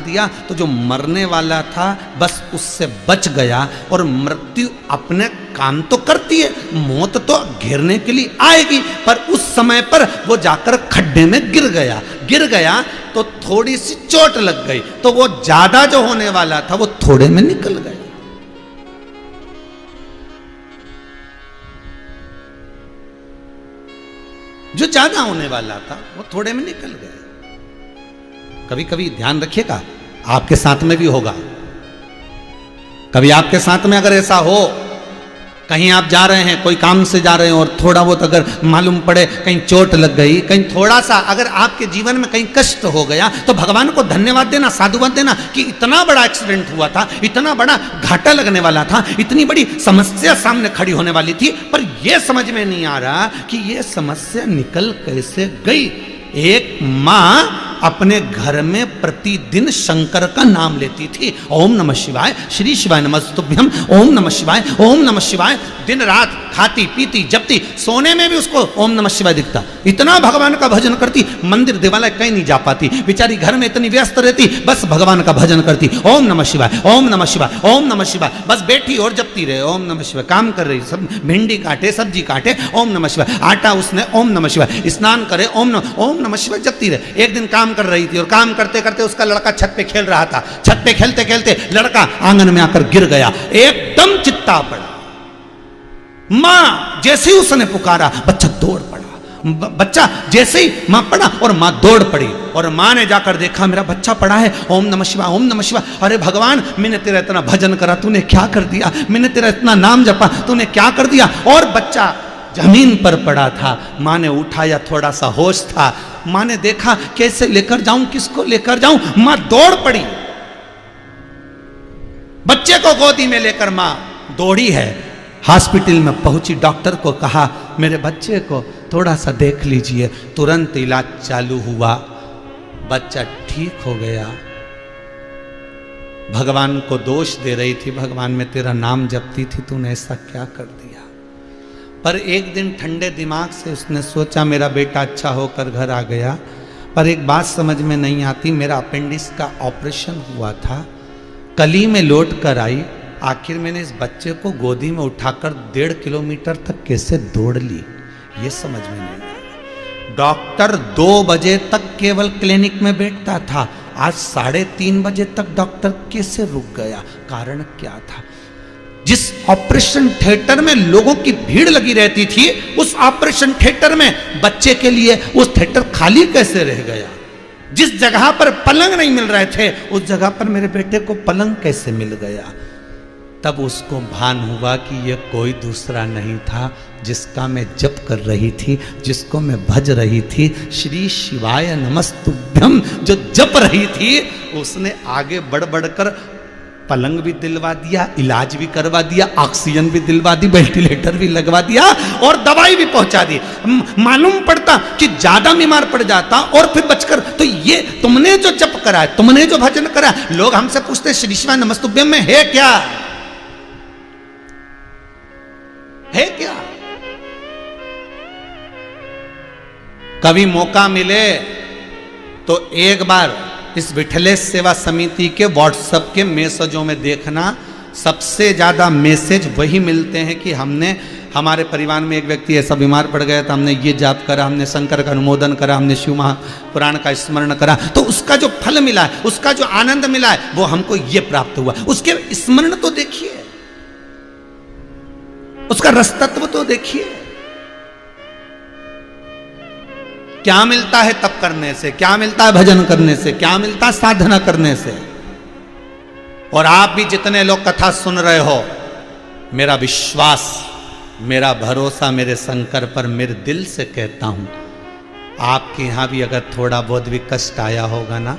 दिया तो जो मरने वाला था बस उससे बच गया। और मृत्यु अपने काम तो करती है, मौत तो घेरने के लिए आएगी, पर उस समय पर वो जाकर खड्डे में गिर गया तो थोड़ी सी चोट लग गई, तो वो ज्यादा जो होने वाला था वो थोड़े में निकल गया। जो ज्यादा होने वाला था वो थोड़े में निकल गए। कभी कभी ध्यान रखिएगा, आपके साथ में भी होगा। कभी आपके साथ में अगर ऐसा हो, कहीं आप जा रहे हैं, कोई काम से जा रहे हैं और थोड़ा बहुत अगर मालूम पड़े कहीं चोट लग गई, कहीं थोड़ा सा अगर आपके जीवन में कहीं कष्ट हो गया, तो भगवान को धन्यवाद देना, साधुवाद देना कि इतना बड़ा एक्सीडेंट हुआ था, इतना बड़ा घाटा लगने वाला था, इतनी बड़ी समस्या सामने खड़ी होने वाली थी, पर यह समझ में नहीं आ रहा कि यह समस्या निकल कैसे गई। एक माँ अपने घर में प्रतिदिन शंकर का नाम लेती थी, ओम नमः शिवाय, श्री शिवाय नमस्तुभ्यम, ओम नमः शिवाय, ओम नमः शिवाय। दिन रात खाती पीती जपती, सोने में भी उसको ओम नमः शिवाय दिखता। इतना भगवान का भजन करती, मंदिर देवालय कहीं नहीं जा पाती, बेचारी घर में इतनी व्यस्त रहती, बस भगवान का भजन करती, ओम नमः शिवाय, ओम नमः शिवाय, ओम नमः शिवाय। बस बैठी और जपती रहे, ओम नमः शिवाय। काम कर रही, सब भिंडी काटे, सब्जी काटे, ओम नमः शिवाय। आटा उसने, ओम नमः शिवाय। स्नान करे, ओम नमः शिवाय जपती रहे। एक दिन काम कर रही थी और काम करते करते उसका लड़का छत पे खेल रहा था। छत पे खेलते खेलते लड़का आंगन में आकर गिर गया, एकदम चित्ता पड़ा। मां जैसे ही उसने पुकारा, बच्चा दौड़ पड़ा। बच्चा जैसे ही मां पड़ा और मां दौड़ पड़ी, और मां ने जाकर देखा मेरा बच्चा पड़ा है, ओम नमः शिवाय, ओम नमः शिवाय। अरे भगवान, मैंने तेरा इतना भजन करा, तूने क्या कर दिया? मैंने तेरा इतना नाम जपा, तूने क्या कर दिया? और बच्चा जमीन पर पड़ा था। मां ने उठाया, थोड़ा सा होश था। मां ने देखा कैसे लेकर जाऊं, किसको लेकर जाऊं? मां दौड़ पड़ी, बच्चे को गोदी में लेकर मां दौड़ी है, हॉस्पिटल में पहुंची। डॉक्टर को कहा मेरे बच्चे को थोड़ा सा देख लीजिए। तुरंत इलाज चालू हुआ, बच्चा ठीक हो गया। भगवान को दोष दे रही थी, भगवान मैं तेरा नाम जपती थी, तूने ऐसा क्या कर दिया? पर एक दिन ठंडे दिमाग से उसने सोचा मेरा बेटा अच्छा होकर घर आ गया, पर एक बात समझ में नहीं आती, मेरा अपेंडिक्स का ऑपरेशन हुआ था, कली में लौट कर आई, आखिर मैंने इस बच्चे को गोदी में उठाकर 1.5 किलोमीटर तक कैसे दौड़ ली, ये समझ में नहीं आया। डॉक्टर 2 बजे तक केवल क्लिनिक में बैठता था, आज 3:30 बजे तक डॉक्टर कैसे रुक गया? कारण क्या था? जिस ऑपरेशन थिएटर में लोगों की भीड़ लगी रहती थी, उस ऑपरेशन थिएटर में बच्चे के लिए उस थिएटर खाली कैसे रह गया? जिस जगह पर पलंग नहीं मिल रहे थे, उस जगह पर मेरे बेटे को पलंग कैसे मिल गया? तब उसको भान हुआ कि यह कोई दूसरा नहीं था, जिसका मैं जप कर रही थी, जिसको मैं भज रही थी, श्री शिवाय नमस्तुभ्यम जो जप रही थी, उसने आगे बढ़ बढ़कर पलंग भी दिलवा दिया, इलाज भी करवा दिया, ऑक्सीजन भी दिलवा दी, वेंटिलेटर भी लगवा दिया और दवाई भी पहुंचा दी। मालूम पड़ता कि ज्यादा बीमार पड़ जाता और फिर बचकर, तो ये तुमने जो जप करा है, तुमने जो भजन करा, लोग हमसे पूछते श्री शिवाय नमस्तुभ्यम में है क्या? है क्या? कभी मौका मिले तो एक बार इस विठलेश सेवा समिति के व्हाट्सएप के मैसेजों में देखना, सबसे ज्यादा मैसेज वही मिलते हैं कि हमने, हमारे परिवार में एक व्यक्ति ऐसा बीमार पड़ गया था, हमने ये जाप करा, हमने शंकर का अनुमोदन करा, हमने शिव महापुराण का स्मरण करा, तो उसका जो फल मिला है, उसका जो आनंद मिला है, वो हमको ये प्राप्त हुआ। उसके स्मरण तो देखिए, उसका रसतत्व तो देखिए, क्या मिलता है तप करने से, क्या मिलता है भजन करने से, क्या मिलता है साधना करने से। और आप भी जितने लोग कथा सुन रहे हो, मेरा विश्वास, मेरा भरोसा मेरे शंकर पर, मेरे दिल से कहता हूं, आपके यहाँ भी अगर थोड़ा बहुत भी कष्ट आया होगा ना,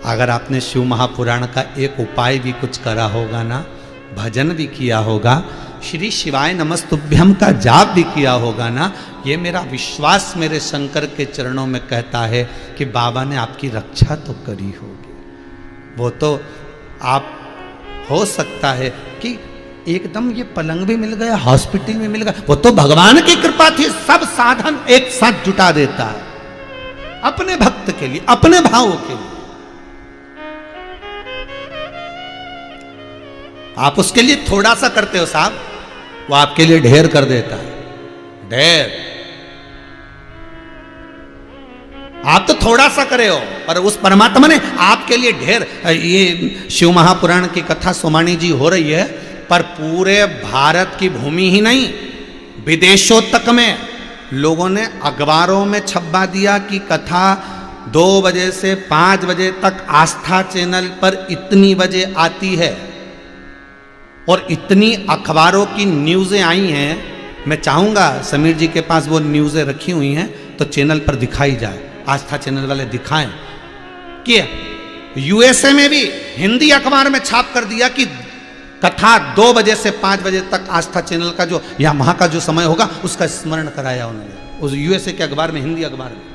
अगर आपने शिव महापुराण का एक उपाय भी कुछ करा होगा ना, भजन भी किया होगा, श्री शिवाय नमस्तुभ्यम का जाप भी किया होगा ना, ये मेरा विश्वास मेरे शंकर के चरणों में कहता है कि बाबा ने आपकी रक्षा तो करी होगी। वो तो आप हो सकता है कि एकदम ये पलंग भी मिल गया, हॉस्पिटल में मिल गया, वो तो भगवान की कृपा थी। सब साधन एक साथ जुटा देता है अपने भक्त के लिए, अपने भावों के लिए। आप उसके लिए थोड़ा सा करते हो साहब, वो आपके लिए ढेर कर देता है, ढेर। आप तो थोड़ा सा करे हो, पर उस परमात्मा ने आपके लिए ढेर। ये शिव महापुराण की कथा सोमानी जी हो रही है, पर पूरे भारत की भूमि ही नहीं, विदेशों तक में लोगों ने अखबारों में छपवा दिया कि कथा 2 बजे से 5 बजे तक आस्था चैनल पर इतनी बजे आती है। और इतनी अखबारों की न्यूज़ें आई हैं, मैं चाहूँगा समीर जी के पास वो न्यूज़ें रखी हुई हैं तो चैनल पर दिखाई जाए, आस्था चैनल वाले दिखाएं कि यूएसए में भी हिंदी अखबार में छाप कर दिया कि कथा 2 बजे से 5 बजे तक आस्था चैनल का जो या वहाँ का जो समय होगा उसका स्मरण कराया उन्होंने, उस यूएसए के अखबार में, हिंदी अखबार में।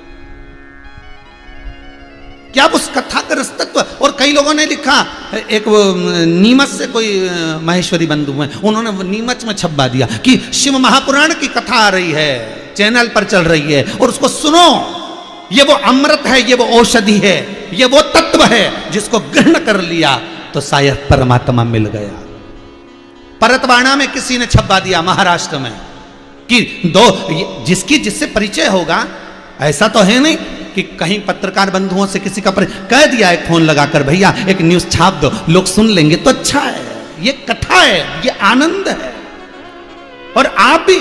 क्या उस कथा का रसतत्व। और कई लोगों ने लिखा, एक वो नीमच से कोई महेश्वरी बंधु हैं, उन्होंने नीमच में छपवा दिया कि शिव महापुराण की कथा आ रही है, चैनल पर चल रही है और उसको सुनो, ये वो अमृत है, ये वो औषधि है, ये वो तत्व है जिसको ग्रहण कर लिया तो शायद परमात्मा मिल गया। परतवाड़ा में किसी ने छपवा दिया, महाराष्ट्र में, कि जिसकी जिससे परिचय होगा। ऐसा तो है नहीं कि कहीं पत्रकार बंधुओं से किसी का कह दिया एक फोन लगाकर, भैया एक न्यूज छाप दो, लोग सुन लेंगे तो अच्छा है। ये कथा है, ये आनंद है। और आप भी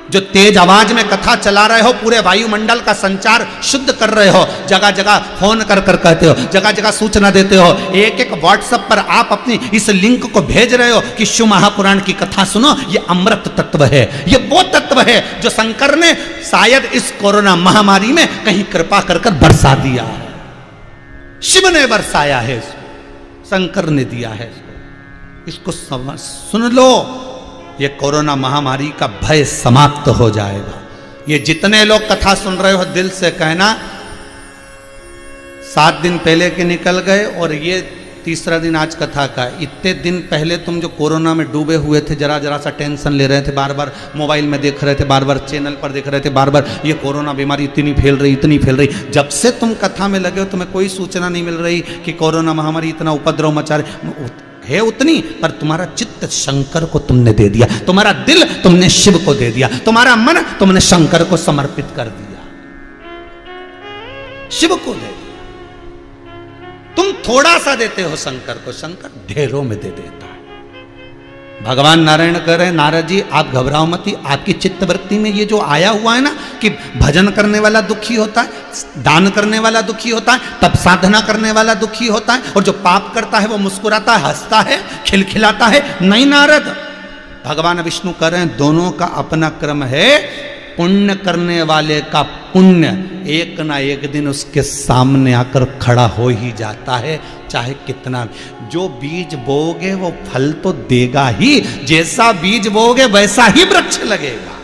जो तेज आवाज में कथा चला रहे हो, पूरे वायुमंडल का संचार शुद्ध कर रहे हो, जगह जगह फोन कर कर कहते हो, जगह जगह सूचना देते हो, एक एक व्हाट्सएप पर आप अपनी इस लिंक को भेज रहे हो कि शिव महापुराण की कथा सुनो, ये अमृत तत्व है, ये वो तत्व है जो शंकर ने शायद इस कोरोना महामारी में कहीं कृपा कर कर बरसा दिया है। शिव ने बरसाया है इसको, शंकर ने दिया है इसको सुन लो। ये कोरोना महामारी का भय समाप्त हो जाएगा। ये जितने लोग कथा सुन रहे हो, दिल से कहना 7 दिन पहले के निकल गए और ये 3रा दिन आज कथा का। इतने दिन पहले तुम जो कोरोना में डूबे हुए थे, जरा जरा सा टेंशन ले रहे थे, बार बार मोबाइल में देख रहे थे, बार बार चैनल पर देख रहे थे, बार बार ये कोरोना बीमारी इतनी फैल रही, इतनी फैल रही। जब से तुम कथा में लगे हो, तुम्हें कोई सूचना नहीं मिल रही कि कोरोना महामारी इतना उपद्रव मचा रही है उतनी, पर तुम्हारा चित्त शंकर को तुमने दे दिया, तुम्हारा दिल तुमने शिव को दे दिया, तुम्हारा मन तुमने शंकर को समर्पित कर दिया, शिव को दे दिया। तुम थोड़ा सा देते हो शंकर को, शंकर ढेरों में दे देता है। भगवान नारायण कह रहे हैं, नारद जी आप घबराओ मत, आपकी चित्तवृत्ति में ये जो आया हुआ है ना कि भजन करने वाला दुखी होता है, दान करने वाला दुखी होता है, तप साधना करने वाला दुखी होता है, और जो पाप करता है वो मुस्कुराता है, हंसता है, खिलखिलाता है। नहीं नारद, भगवान विष्णु कह रहे हैं दोनों का अपना क्रम है। पुण्य करने वाले का पुण्य एक ना एक दिन उसके सामने आकर खड़ा हो ही जाता है, चाहे कितना। जो बीज बोओगे वो फल तो देगा ही, जैसा बीज बोओगे वैसा ही वृक्ष लगेगा,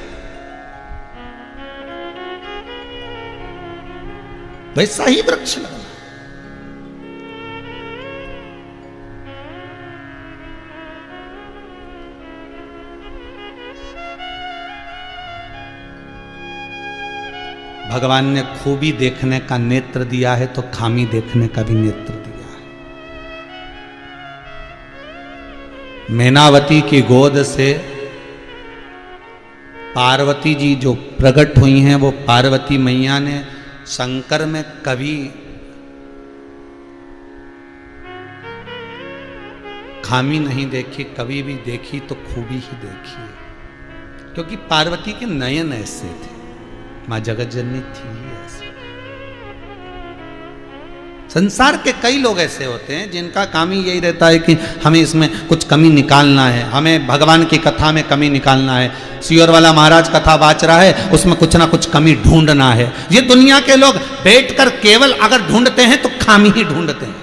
वैसा ही वृक्ष लगेगा। भगवान ने खूबी देखने का नेत्र दिया है तो खामी देखने का भी नेत्र दिया है। मैनावती की गोद से पार्वती जी जो प्रकट हुई हैं, वो पार्वती मैया ने शंकर में कभी खामी नहीं देखी, कभी भी देखी तो खूबी ही देखी, क्योंकि पार्वती के नयन ऐसे थे, मां जगत जननी थी ऐसे। संसार के कई लोग ऐसे होते हैं जिनका काम ही यही रहता है कि हमें इसमें कुछ कमी निकालना है, हमें भगवान की कथा में कमी निकालना है। सियोर वाला महाराज कथा बाच रहा है, उसमें कुछ ना कुछ कमी ढूंढना है। ये दुनिया के लोग बैठकर केवल अगर ढूंढते हैं तो खामी ही ढूंढते हैं।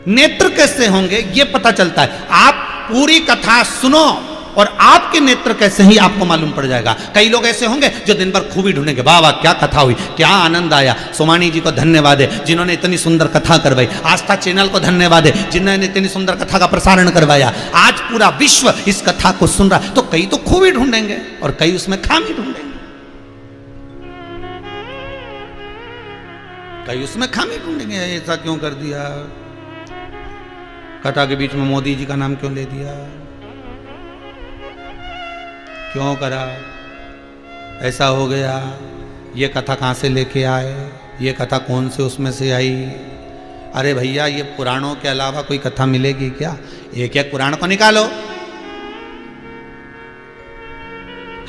नेत्र कैसे होंगे ये पता चलता है। आप पूरी कथा सुनो और आपके नेत्र कैसे ही आपको मालूम पड़ जाएगा। कई लोग ऐसे होंगे जो दिन भर खूबी ढूंढेंगे, वाह वाह क्या कथा हुई, क्या आनंद आया, सोमानी जी को धन्यवाद है जिन्होंने इतनी सुंदर कथा करवाई, आस्था चैनल को धन्यवाद है जिन्होंने इतनी सुंदर कथा का प्रसारण करवाया, आज पूरा विश्व इस कथा को सुन रहा है। तो कई तो खूबी ढूंढेंगे और कई उसमें खामी ढूंढेंगे, कई उसमें खामी ढूंढेंगे। ऐसा क्यों कर दिया, कथा के बीच में मोदी जी का नाम क्यों ले दिया, क्यों करा, ऐसा हो गया, ये कथा कहाँ से लेके आए, ये कथा कौन से उसमें से आई। अरे भैया ये पुराणों के अलावा कोई कथा मिलेगी क्या? एक एक पुराण को निकालो।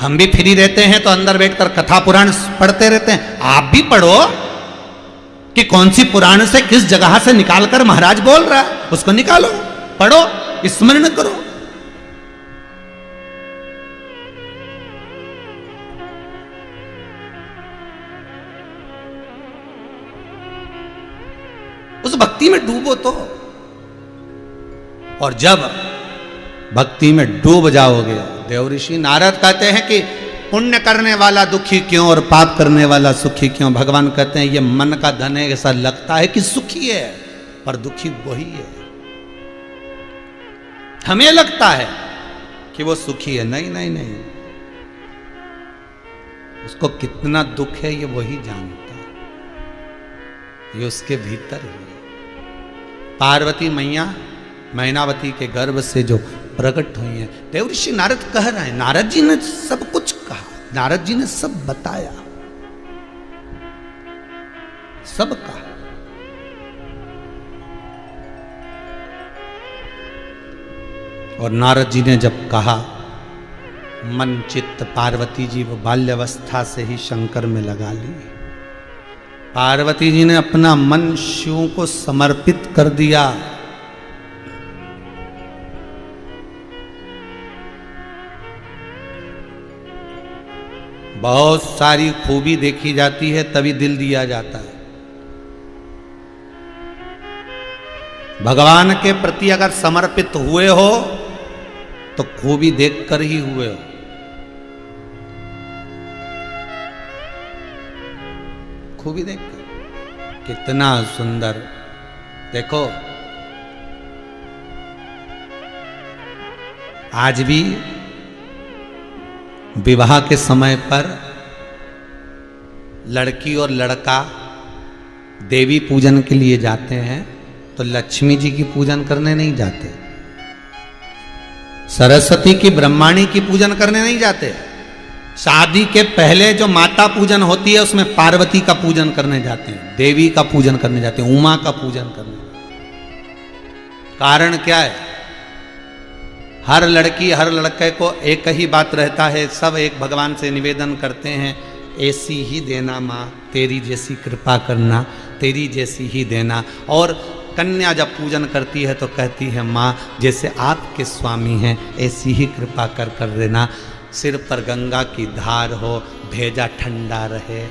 हम भी फ्री रहते हैं तो अंदर बैठकर कथा पुराण पढ़ते रहते हैं, आप भी पढ़ो कि कौन सी पुराण से किस जगह से निकालकर महाराज बोल रहा है, उसको निकालो, पढ़ो, स्मरण करो। उस भक्ति में डूबो तो। और जब भक्ति में डूब जाओगे, देव ऋषि नारद कहते हैं कि पुण्य करने वाला दुखी क्यों और पाप करने वाला सुखी क्यों। भगवान कहते हैं ये मन का धन है, ऐसा लगता है कि सुखी है पर दुखी वही है। हमें लगता है कि वो सुखी है, नहीं नहीं नहीं, उसको कितना दुख है ये वही जानता है, ये उसके भीतर है। पार्वती मैया मैनावती के गर्भ से जो प्रकट हुई है, देवऋषि नारद कह रहे हैं, नारद जी ने सब कुछ कहा, नारद जी ने सब बताया, सब कहा। और नारद जी ने जब कहा, मन चित्त पार्वती जी वो बाल्यावस्था से ही शंकर में लगा ली। पार्वती जी ने अपना मन शिव को समर्पित कर दिया। बहुत सारी खूबी देखी जाती है तभी दिल दिया जाता है। भगवान के प्रति अगर समर्पित हुए हो तो खूबी देखकर ही हुए हो। खूबी देखकर, कितना सुंदर। देखो आज भी विवाह के समय पर लड़की और लड़का देवी पूजन के लिए जाते हैं तो लक्ष्मी जी की पूजन करने नहीं जाते, सरस्वती की ब्रह्माणी की पूजन करने नहीं जाते। शादी के पहले जो माता पूजन होती है उसमें पार्वती का पूजन करने जाते हैं, देवी का पूजन करने जाते हैं, उमा का पूजन करने। कारण क्या है? हर लड़की हर लड़के को एक ही बात रहता है, सब एक भगवान से निवेदन करते हैं, ऐसी ही देना माँ, तेरी जैसी कृपा करना, तेरी जैसी ही देना। और कन्या जब पूजन करती है तो कहती है माँ जैसे आपके स्वामी हैं ऐसी ही कृपा कर देना। सिर पर गंगा की धार हो, भेजा ठंडा रहे,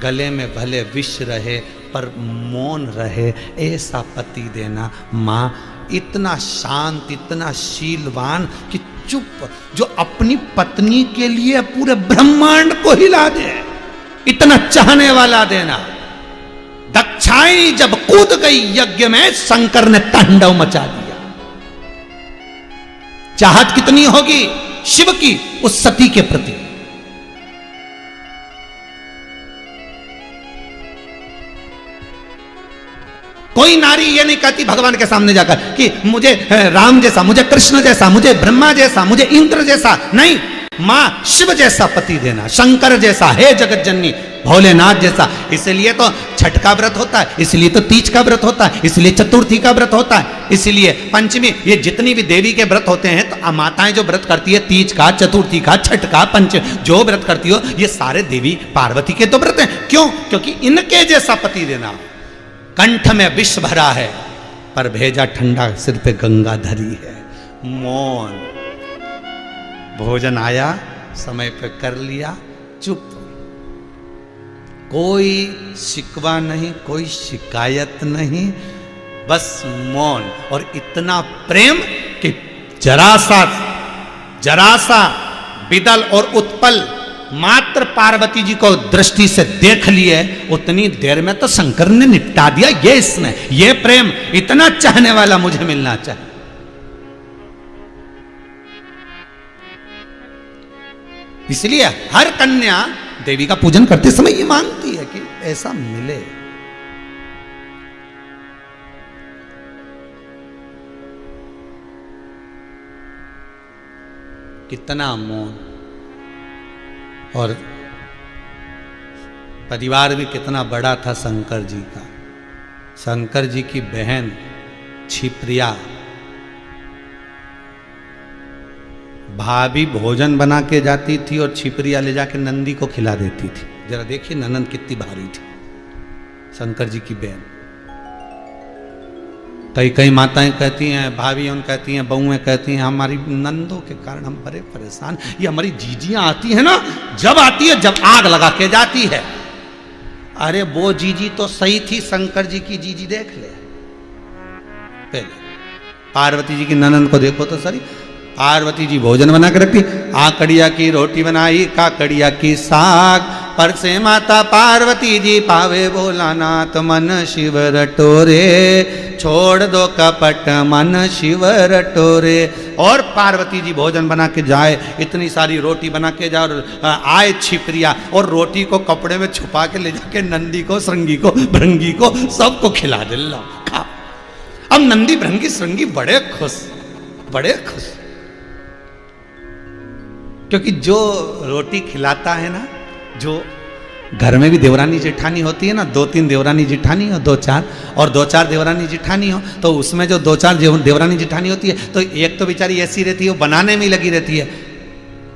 गले में भले विष रहे पर मौन रहे, ऐसा पति देना माँ। इतना शांत, इतना शीलवान कि चुप, जो अपनी पत्नी के लिए पूरे ब्रह्मांड को हिला दे, इतना चाहने वाला देना। दक्षाई जब कूद गई यज्ञ में, शंकर ने तांडव मचा दिया। चाहत कितनी होगी शिव की उस सती के प्रति। कोई नारी ये नहीं कहती भगवान के सामने जाकर कि मुझे राम जैसा, मुझे कृष्ण जैसा, मुझे ब्रह्मा जैसा, मुझे इंद्र जैसा, नहीं, मां शिव जैसा पति देना, शंकर जैसा, हे जगत जननी भोलेनाथ जैसा। इसलिए तो छठ का व्रत होता है, इसलिए तो तीज का व्रत होता है, इसलिए चतुर्थी का व्रत होता है, इसलिए पंचमी, ये जितनी भी देवी के व्रत होते हैं तो माताएं जो व्रत करती है, तीज का, चतुर्थी का, छठ का, पंच जो व्रत करती हो, ये सारे देवी पार्वती के तो व्रत हैं। क्यों? क्योंकि इनके जैसा पति देना। कंठ में विष भरा है पर भेजा ठंडा, सिर पे गंगा धरी है, मौन। भोजन आया, समय पे कर लिया, चुप। कोई शिकवा नहीं, कोई शिकायत नहीं, बस मौन। और इतना प्रेम कि जरा सा बिदल और उत्पल मात्र पार्वती जी को दृष्टि से देख लिए, उतनी देर में तो शंकर ने निपटा दिया। ये इसने, ये प्रेम, इतना चाहने वाला मुझे मिलना चाहिए। इसलिए हर कन्या देवी का पूजन करते समय ये मांगती है कि ऐसा मिले। कितना मौन, और परिवार भी कितना बड़ा था शंकर जी का। शंकर जी की बहन छिप्रिया, भाभी भोजन बना के जाती थी और छिपरिया ले जाके नंदी को खिला देती थी। जरा देखिए ननंद कितनी भारी थी शंकर जी की बहन। कई माताएं कहती हैं, भाभी उन कहती हैं, बहुएं कहती हैं, हमारी नंदों के कारण हम बड़े परेशान। ये हमारी जीजियां आती है ना, जब आती है जब आग लगा के जाती है। अरे वो जीजी तो सही थी, शंकर जी की जीजी देख ले पहले। पार्वती जी की ननंद को देखो तो सही। पार्वती जी भोजन बना के रखती, आकड़िया की रोटी बनाई, काकड़िया की साग, पर से माता पार्वती जी पावे भोलानाथ मन शिव रटोरे, छोड़ दो कपट मन शिव रटोरे। और पार्वती जी भोजन बना के जाए, इतनी सारी रोटी बना के जाए, और आए छिपरिया और रोटी को कपड़े में छुपा के ले जाके नंदी को, श्रृंगी को, भृंगी को सबको खिला दे। लो खा। अब नंदी, भृंगी, श्रृंगी बड़े खुश, बड़े खुश, क्योंकि जो रोटी खिलाता है ना, जो घर में भी देवरानी जेठानी होती है ना, 2-3 देवरानी जेठानी हो, 2-4 देवरानी जेठानी हो, तो उसमें जो 2-4 देवरानी जेठानी होती है, तो एक तो बेचारी ऐसी रहती है, वो बनाने में ही लगी रहती है,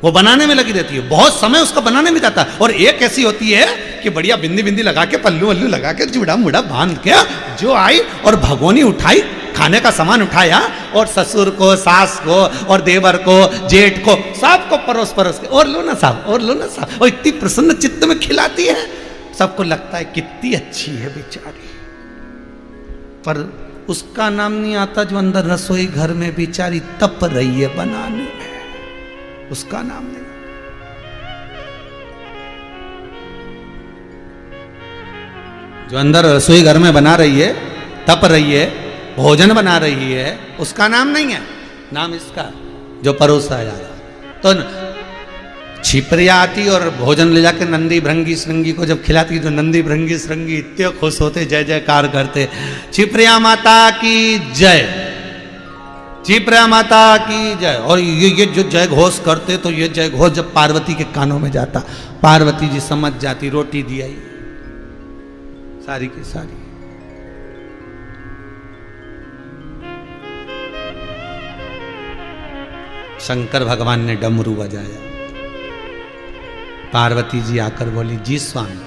वो बनाने में लगी रहती है, बहुत समय उसका बनाने में जाता है। और एक ऐसी होती है कि बढ़िया बिंदी बिंदी लगा के, पल्लू वल्लू लगा के, जुड़ा मुड़ा बांध के जो आई और भगोनी उठाई, खाने का सामान उठाया, और ससुर को, सास को, और देवर को, जेठ को, सबको परोस के, और लो ना साहब, और लो ना साहब, और इतनी प्रसन्न चित्त में खिलाती है। सबको लगता है कितनी अच्छी है बेचारी, पर उसका नाम नहीं आता जो अंदर रसोई घर में बेचारी तप रही है बनाने में, उसका नाम नहीं। जो अंदर रसोई घर में बना रही है, तप रही है, भोजन बना रही है, उसका नाम नहीं है। नाम इसका जो परोसा जा रहा। तो छिपरिया आती और भोजन ले जाके नंदी, भृंगी, श्रृंगी को जब खिलाती, तो नंदी, भृंगी, श्रृंगी इतने खुश होते, जय जयकार करते, छिपरिया माता की जय, छिपरिया माता की जय। और ये जो जय घोष करते, तो ये जय घोष जब पार्वती के कानों में जाता, पार्वती जी समझ जाती, रोटी दी आई सारी की सारी। शंकर भगवान ने डमरू बजाया, पार्वती जी आकर बोली, जी स्वामी,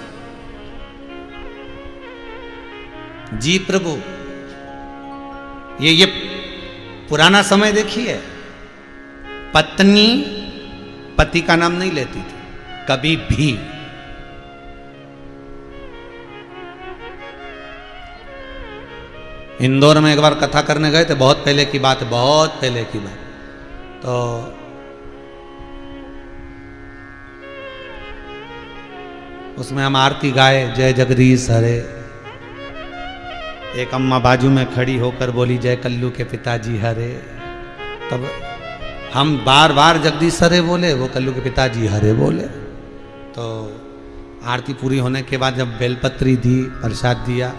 जी प्रभु। ये पुराना समय देखिए, पत्नी पति का नाम नहीं लेती थी कभी भी। इंदौर में एक बार कथा करने गए थे, बहुत पहले की बात, बहुत पहले की बात। तो उसमें हम आरती गाए, जय जगदीश हरे। एक अम्मा बाजू में खड़ी होकर बोली, जय कल्लू के पिताजी हरे। तब हम बार बार जगदीश हरे बोले, वो कल्लू के पिताजी हरे बोले। तो आरती पूरी होने के बाद जब बेलपत्री दी, प्रसाद दिया,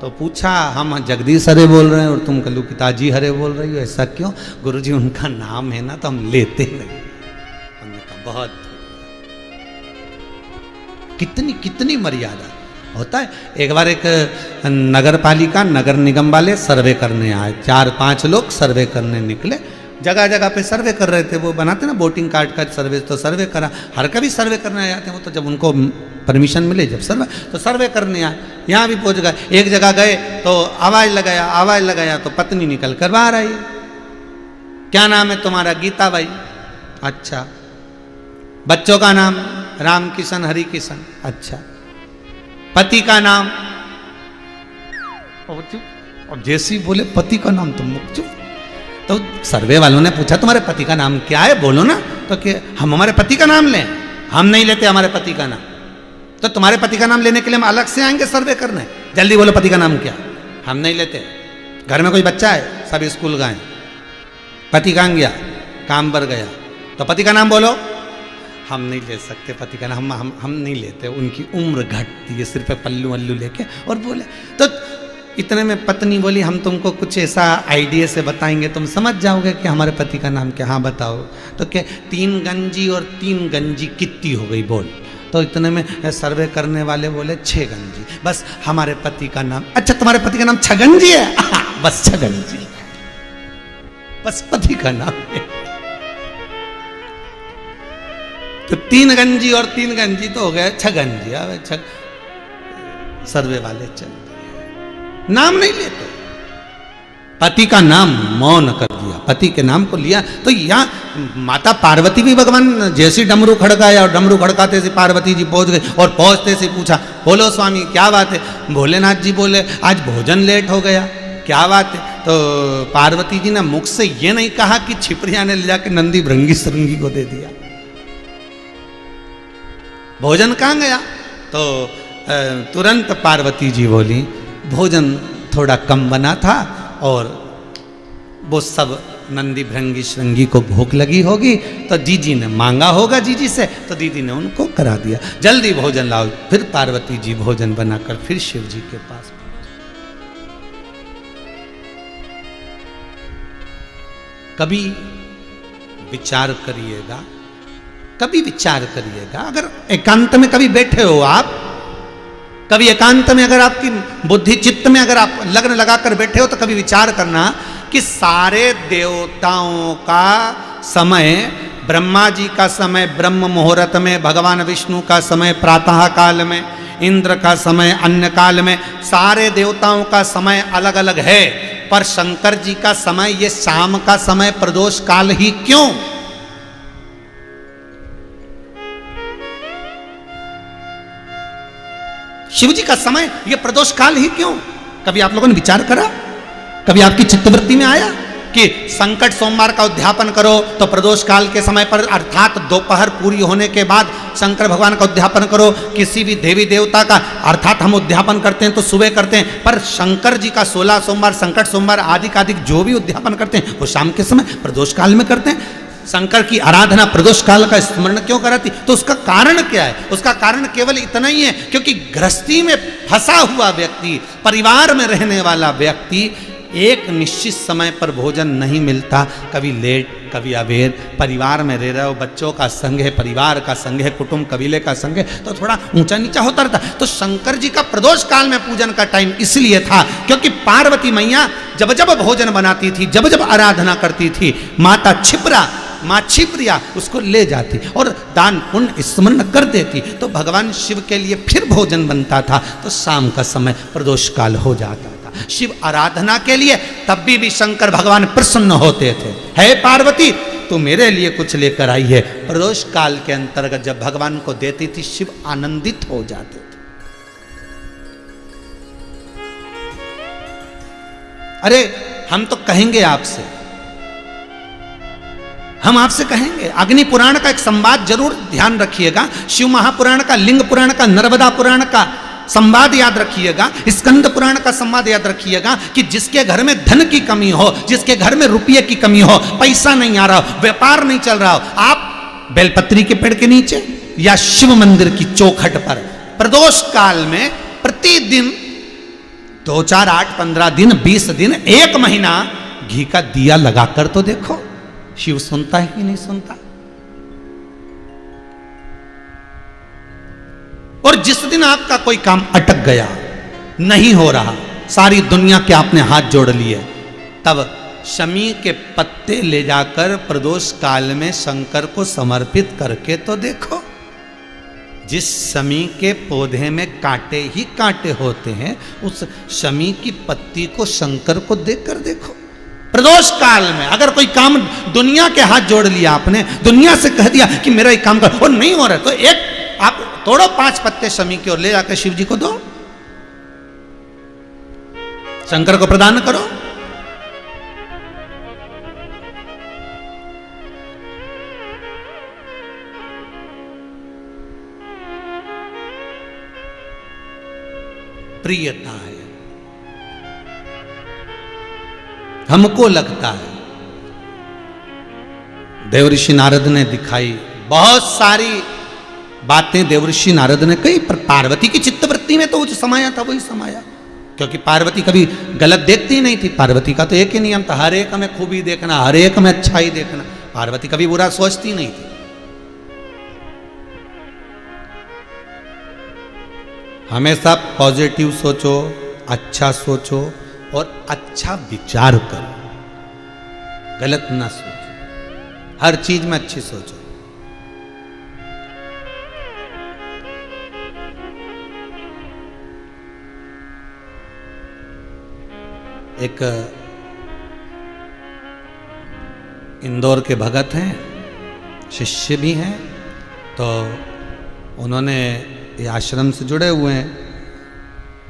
तो पूछा, हम जगदीश हरे बोल रहे हैं और तुम कल्लू पिताजी हरे बोल रही हो, ऐसा क्यों? गुरुजी उनका नाम है ना, तो हम लेते नहीं। हमने कहा बहुत, कितनी कितनी मर्यादा होता है। एक बार एक नगर पालिका, नगर निगम वाले सर्वे करने आए, 4-5 लोग सर्वे करने निकले। जगह जगह पे सर्वे कर रहे थे, वो बनाते ना वोटिंग कार्ड का सर्वे, तो सर्वे करा। हर कभी सर्वे करने आते हैं वो, तो जब उनको परमिशन मिले, जब सर्वे, तो सर्वे करने आए। यहाँ भी पहुँच गए, एक जगह गए तो आवाज़ लगाया तो पत्नी निकल कर बाहर आई। क्या नाम है तुम्हारा? गीता बाई। अच्छा, बच्चों का नाम राम किशन हरि किशन, अच्छा। पति का नाम, और जैसे ही बोले पति का नाम तुम लोग चुप। तो सर्वे वालों ने पूछा तुम्हारे पति का नाम क्या है, बोलो ना। तो कि हम हमारे पति का नाम लें, हम नहीं लेते हमारे पति का नाम। तो तुम्हारे पति का नाम लेने के लिए हम अलग से आएंगे सर्वे करने, जल्दी बोलो पति का नाम क्या। हम नहीं लेते। घर में कोई बच्चा है, सब स्कूल गए, पति कहाँ गया, काम पर गया, तो पति का नाम बोलो। हम नहीं ले सकते पति का नाम, हम नहीं लेते, उनकी उम्र घटती है, सिर पे पल्लू वल्लू लेके और बोले। तो इतने में पत्नी बोली हम तुमको कुछ ऐसा आइडिया से बताएंगे, तुम समझ जाओगे कि हमारे पति का नाम क्या। हाँ बताओ। तो क्या 3 गंजी और 3 गंजी कितनी हो गई बोल। तो इतने में सर्वे करने वाले बोले 6 गंजी। बस हमारे पति का नाम, अच्छा तुम्हारे पति का नाम छगंजी है, बस छगंजी, बस पति का नाम है। तो 3 गंजी और 3 गंजी तो हो गए छगंजी। अब सर्वे वाले चल नाम नहीं लेते, पति का नाम मौन कर दिया, पति के नाम को लिया। तो यहाँ माता पार्वती भी भगवान जैसी डमरू खड़काया और डमरू खड़काते से पार्वती जी पहुंच गई और पहुंचते से पूछा बोलो स्वामी क्या बात है। भोलेनाथ जी बोले आज भोजन लेट हो गया, क्या बात है। तो पार्वती जी ने मुख से ये नहीं कहा कि छिपरिया ने ले जाकर नंदी भृंगी सरंगी को दे दिया, भोजन कहाँ गया। तो तुरंत पार्वती जी बोली भोजन थोड़ा कम बना था और वो सब नंदी भृंगी श्रृंगी को भूख लगी होगी, तो जीजी ने मांगा होगा जीजी से, तो दीदी ने उनको करा दिया, जल्दी भोजन लाओ। फिर पार्वती जी भोजन बनाकर फिर शिव जी के पास। कभी विचार करिएगा, कभी विचार करिएगा, अगर एकांत में कभी बैठे हो आप, कभी एकांत में अगर आपकी बुद्धि चित्त में अगर आप लग्न लगाकर बैठे हो, तो कभी विचार करना कि सारे देवताओं का समय, ब्रह्मा जी का समय ब्रह्म मुहूर्त में, भगवान विष्णु का समय प्रातः काल में, इंद्र का समय अन्य काल में, सारे देवताओं का समय अलग अलग है, पर शंकर जी का समय ये शाम का समय प्रदोष काल ही क्यों। शिव जी का समय ये प्रदोष काल ही क्यों। कभी आप लोगों ने विचार करा, कभी आपकी चित्तवृत्ति में आया कि संकट सोमवार का उद्यापन करो तो प्रदोष काल के समय पर अर्थात दोपहर पूरी होने के बाद शंकर भगवान का उद्यापन करो। किसी भी देवी देवता का अर्थात हम उद्यापन करते हैं तो सुबह करते हैं, पर शंकर जी का 16 सोमवार, संकट सोमवार आदि का अधिक जो भी उद्यापन करते हैं वो शाम के समय प्रदोष काल में करते हैं। शंकर की आराधना प्रदोष काल का स्मरण क्यों कराती, तो उसका कारण क्या है। उसका कारण केवल इतना ही है क्योंकि गृहस्थी में फंसा हुआ व्यक्ति, परिवार में रहने वाला व्यक्ति एक निश्चित समय पर भोजन नहीं मिलता, कभी लेट कभी अबेर, परिवार में रह रहे हो, बच्चों का संग है, परिवार का संग है, कुटुंब कबीले का संग है, तो थोड़ा ऊंचा नीचा होता रहता। तो शंकर जी का प्रदोष काल में पूजन का टाइम इसलिए था क्योंकि पार्वती मैया जब जब भोजन बनाती थी, जब जब आराधना करती थी, माता छिपरा, माँ छिपरिया उसको ले जाती और दान पुण्य स्मरण कर देती, तो भगवान शिव के लिए फिर भोजन बनता था। तो शाम का समय प्रदोष काल हो जाता था शिव आराधना के लिए, तब भी शंकर भगवान प्रसन्न होते थे। हे पार्वती तू मेरे लिए कुछ लेकर आई है। प्रदोष काल के अंतर्गत जब भगवान को देती थी शिव आनंदित हो जाते थे। अरे हम तो कहेंगे आपसे, हम आपसे कहेंगे, अग्नि पुराण का एक संवाद जरूर ध्यान रखिएगा, शिव महापुराण का, लिंग पुराण का, नर्मदा पुराण का संवाद याद रखिएगा, स्कंद पुराण का संवाद याद रखिएगा कि जिसके घर में धन की कमी हो, जिसके घर में रुपये की कमी हो, पैसा नहीं आ रहा हो, व्यापार नहीं चल रहा हो, आप बेलपत्री के पेड़ के नीचे या शिव मंदिर की चौखट पर प्रदोष काल में प्रतिदिन 2, 4, 8, 15 दिन, 20 दिन, 1 महीना घी का दिया लगाकर तो देखो, शिव सुनता है कि नहीं सुनता। और जिस दिन आपका कोई काम अटक गया, नहीं हो रहा, सारी दुनिया के आपने हाथ जोड़ लिए, तब शमी के पत्ते ले जाकर प्रदोष काल में शंकर को समर्पित करके तो देखो। जिस शमी के पौधे में कांटे ही कांटे होते हैं, उस शमी की पत्ती को शंकर को देकर देखो। प्रदोष काल में अगर कोई काम दुनिया के हाथ जोड़ लिया आपने, दुनिया से कह दिया कि मेरा एक काम कर और नहीं हो रहा, तो एक आप तोड़ो 5 पत्ते शमी के और ले जाकर शिव जी को दो, शंकर को प्रदान करो। प्रियता है, हमको लगता है। देवऋषि नारद ने दिखाई बहुत सारी बातें, देवऋषि नारद ने कही, पर पार्वती की चित्तवृत्ति में तो वो जो समाया था वही समाया, क्योंकि पार्वती कभी गलत देखती नहीं थी। पार्वती का तो एक ही नियम था, हर एक में खूबी देखना, हर एक में अच्छाई देखना। पार्वती कभी बुरा सोचती नहीं थी। हमेशा पॉजिटिव सोचो, अच्छा सोचो और अच्छा विचार करो, गलत ना सोचो, हर चीज में अच्छी सोचो। एक इंदौर के भगत हैं, शिष्य भी हैं, तो उन्होंने ये आश्रम से जुड़े हुए हैं,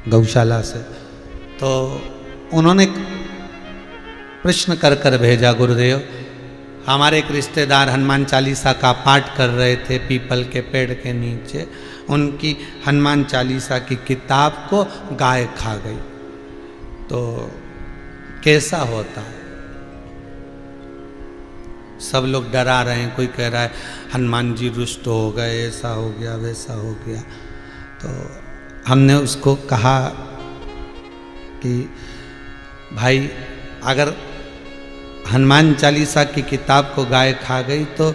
गौशाला से, तो उन्होंने प्रश्न कर कर भेजा, गुरुदेव हमारे एक रिश्तेदार हनुमान चालीसा का पाठ कर रहे थे पीपल के पेड़ के नीचे, उनकी हनुमान चालीसा की किताब को गाय खा गई, तो कैसा होता है? सब लोग डरा रहे हैं, कोई कह रहा है हनुमान जी रुष्ट हो गए, ऐसा हो गया वैसा हो गया। तो हमने उसको कहा कि भाई अगर हनुमान चालीसा की किताब को गाय खा गई तो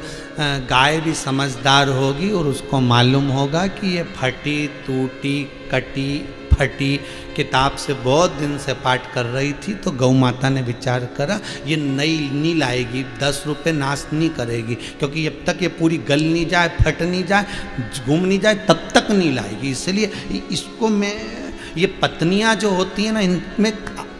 गाय भी समझदार होगी और उसको मालूम होगा कि ये फटी टूटी कटी फटी किताब से बहुत दिन से पाठ कर रही थी, तो गौ माता ने विचार करा ये नई नहीं लाएगी, 10 रुपये नाश नहीं करेगी, क्योंकि जब तक ये पूरी गल नहीं जाए, फट नहीं जाए, घूम नहीं जाए, तब तक नहीं लाएगी। इसलिए इसको मैं, ये पत्नियां जो होती हैं ना, इनमें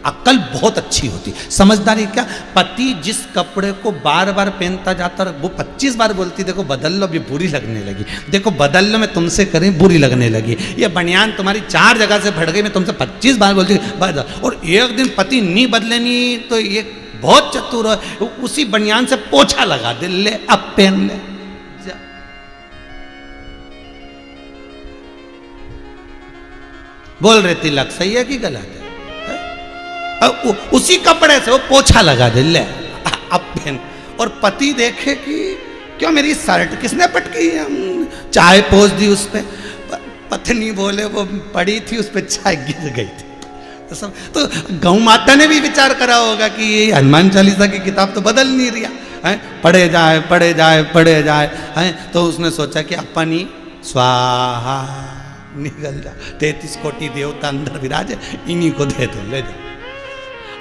अक्ल बहुत अच्छी होती, समझदारी। क्या पति जिस कपड़े को बार बार पहनता जाता, वो 25 बार बोलती देखो बदल लो, अभी बुरी लगने लगी, देखो बदल लो, मैं तुमसे करें बुरी लगने लगी, ये बनियान तुम्हारी 4 जगह से फट गई, मैं तुमसे 25 बार बोलती बदल। और एक दिन पति नहीं बदलेनी तो ये बहुत चतुर है, उसी बनियान से पोछा लगा दे, ले अब पहन ले। बोल रहे तिलक सही है कि गलत है? उसी कपड़े से वो पोछा लगा दे, ले अब पहन। और पति देखे कि क्यों मेरी शर्ट किसने पटकी, चाय पोंछ दी उस पे, पत्नी बोले वो पड़ी थी उस पे चाय गिर गई थी। तो गौ माता ने भी विचार करा होगा कि ये हनुमान चालीसा की किताब तो बदल नहीं रहा है, पढ़े जाए पढ़े जाए पढ़े जाए है, तो उसने सोचा कि अपन ही स्वाहा निकल जा, 33 कोटि देवता अंदर विराजे, इन्हीं को दे दो, ले जाओ।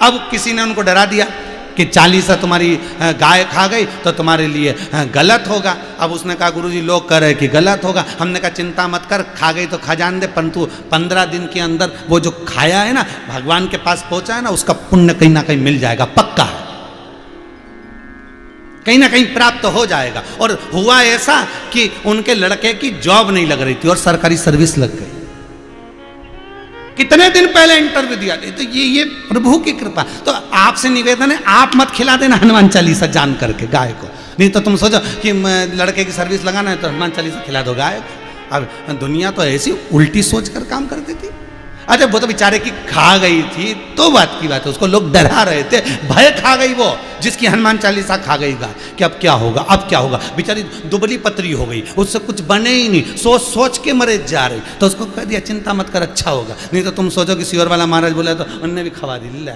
अब किसी ने उनको डरा दिया कि चालीसा तुम्हारी गाय खा गई तो तुम्हारे लिए गलत होगा। अब उसने कहा गुरुजी लोग कह रहे कि गलत होगा। हमने कहा चिंता मत कर, खा गई तो खा जान दे, परंतु 15 दिन के अंदर वो जो खाया है ना, भगवान के पास पहुंचा है ना, उसका पुण्य कहीं ना कहीं मिल जाएगा, पक्का है, कहीं ना कहीं प्राप्त हो जाएगा। और हुआ ऐसा कि उनके लड़के की जॉब नहीं लग रही थी और सरकारी सर्विस लग गई। कितने दिन पहले इंटरव्यू दिया, तो ये प्रभु की कृपा। तो आपसे निवेदन है, आप मत खिला देना हनुमान चालीसा जान करके गाय को, नहीं तो तुम सोचो कि लड़के की सर्विस लगाना है तो हनुमान चालीसा खिला दो गाय को। अब दुनिया तो ऐसी उल्टी सोच कर काम करती थी। अच्छा वो तो बेचारे की खा गई थी तो बात की बात है, उसको लोग डरा रहे थे, भय खा गई वो जिसकी हनुमान चालीसा खा गई गाय कि अब क्या होगा, अब क्या होगा। बेचारी दुबली पतरी हो गई, उससे कुछ बने ही नहीं, सोच सोच के मरे जा रही। तो उसको कह दिया चिंता मत कर, अच्छा होगा। नहीं तो तुम सोचो कि सियोर वाला महाराज बोला तो उनने भी खवा दी, ले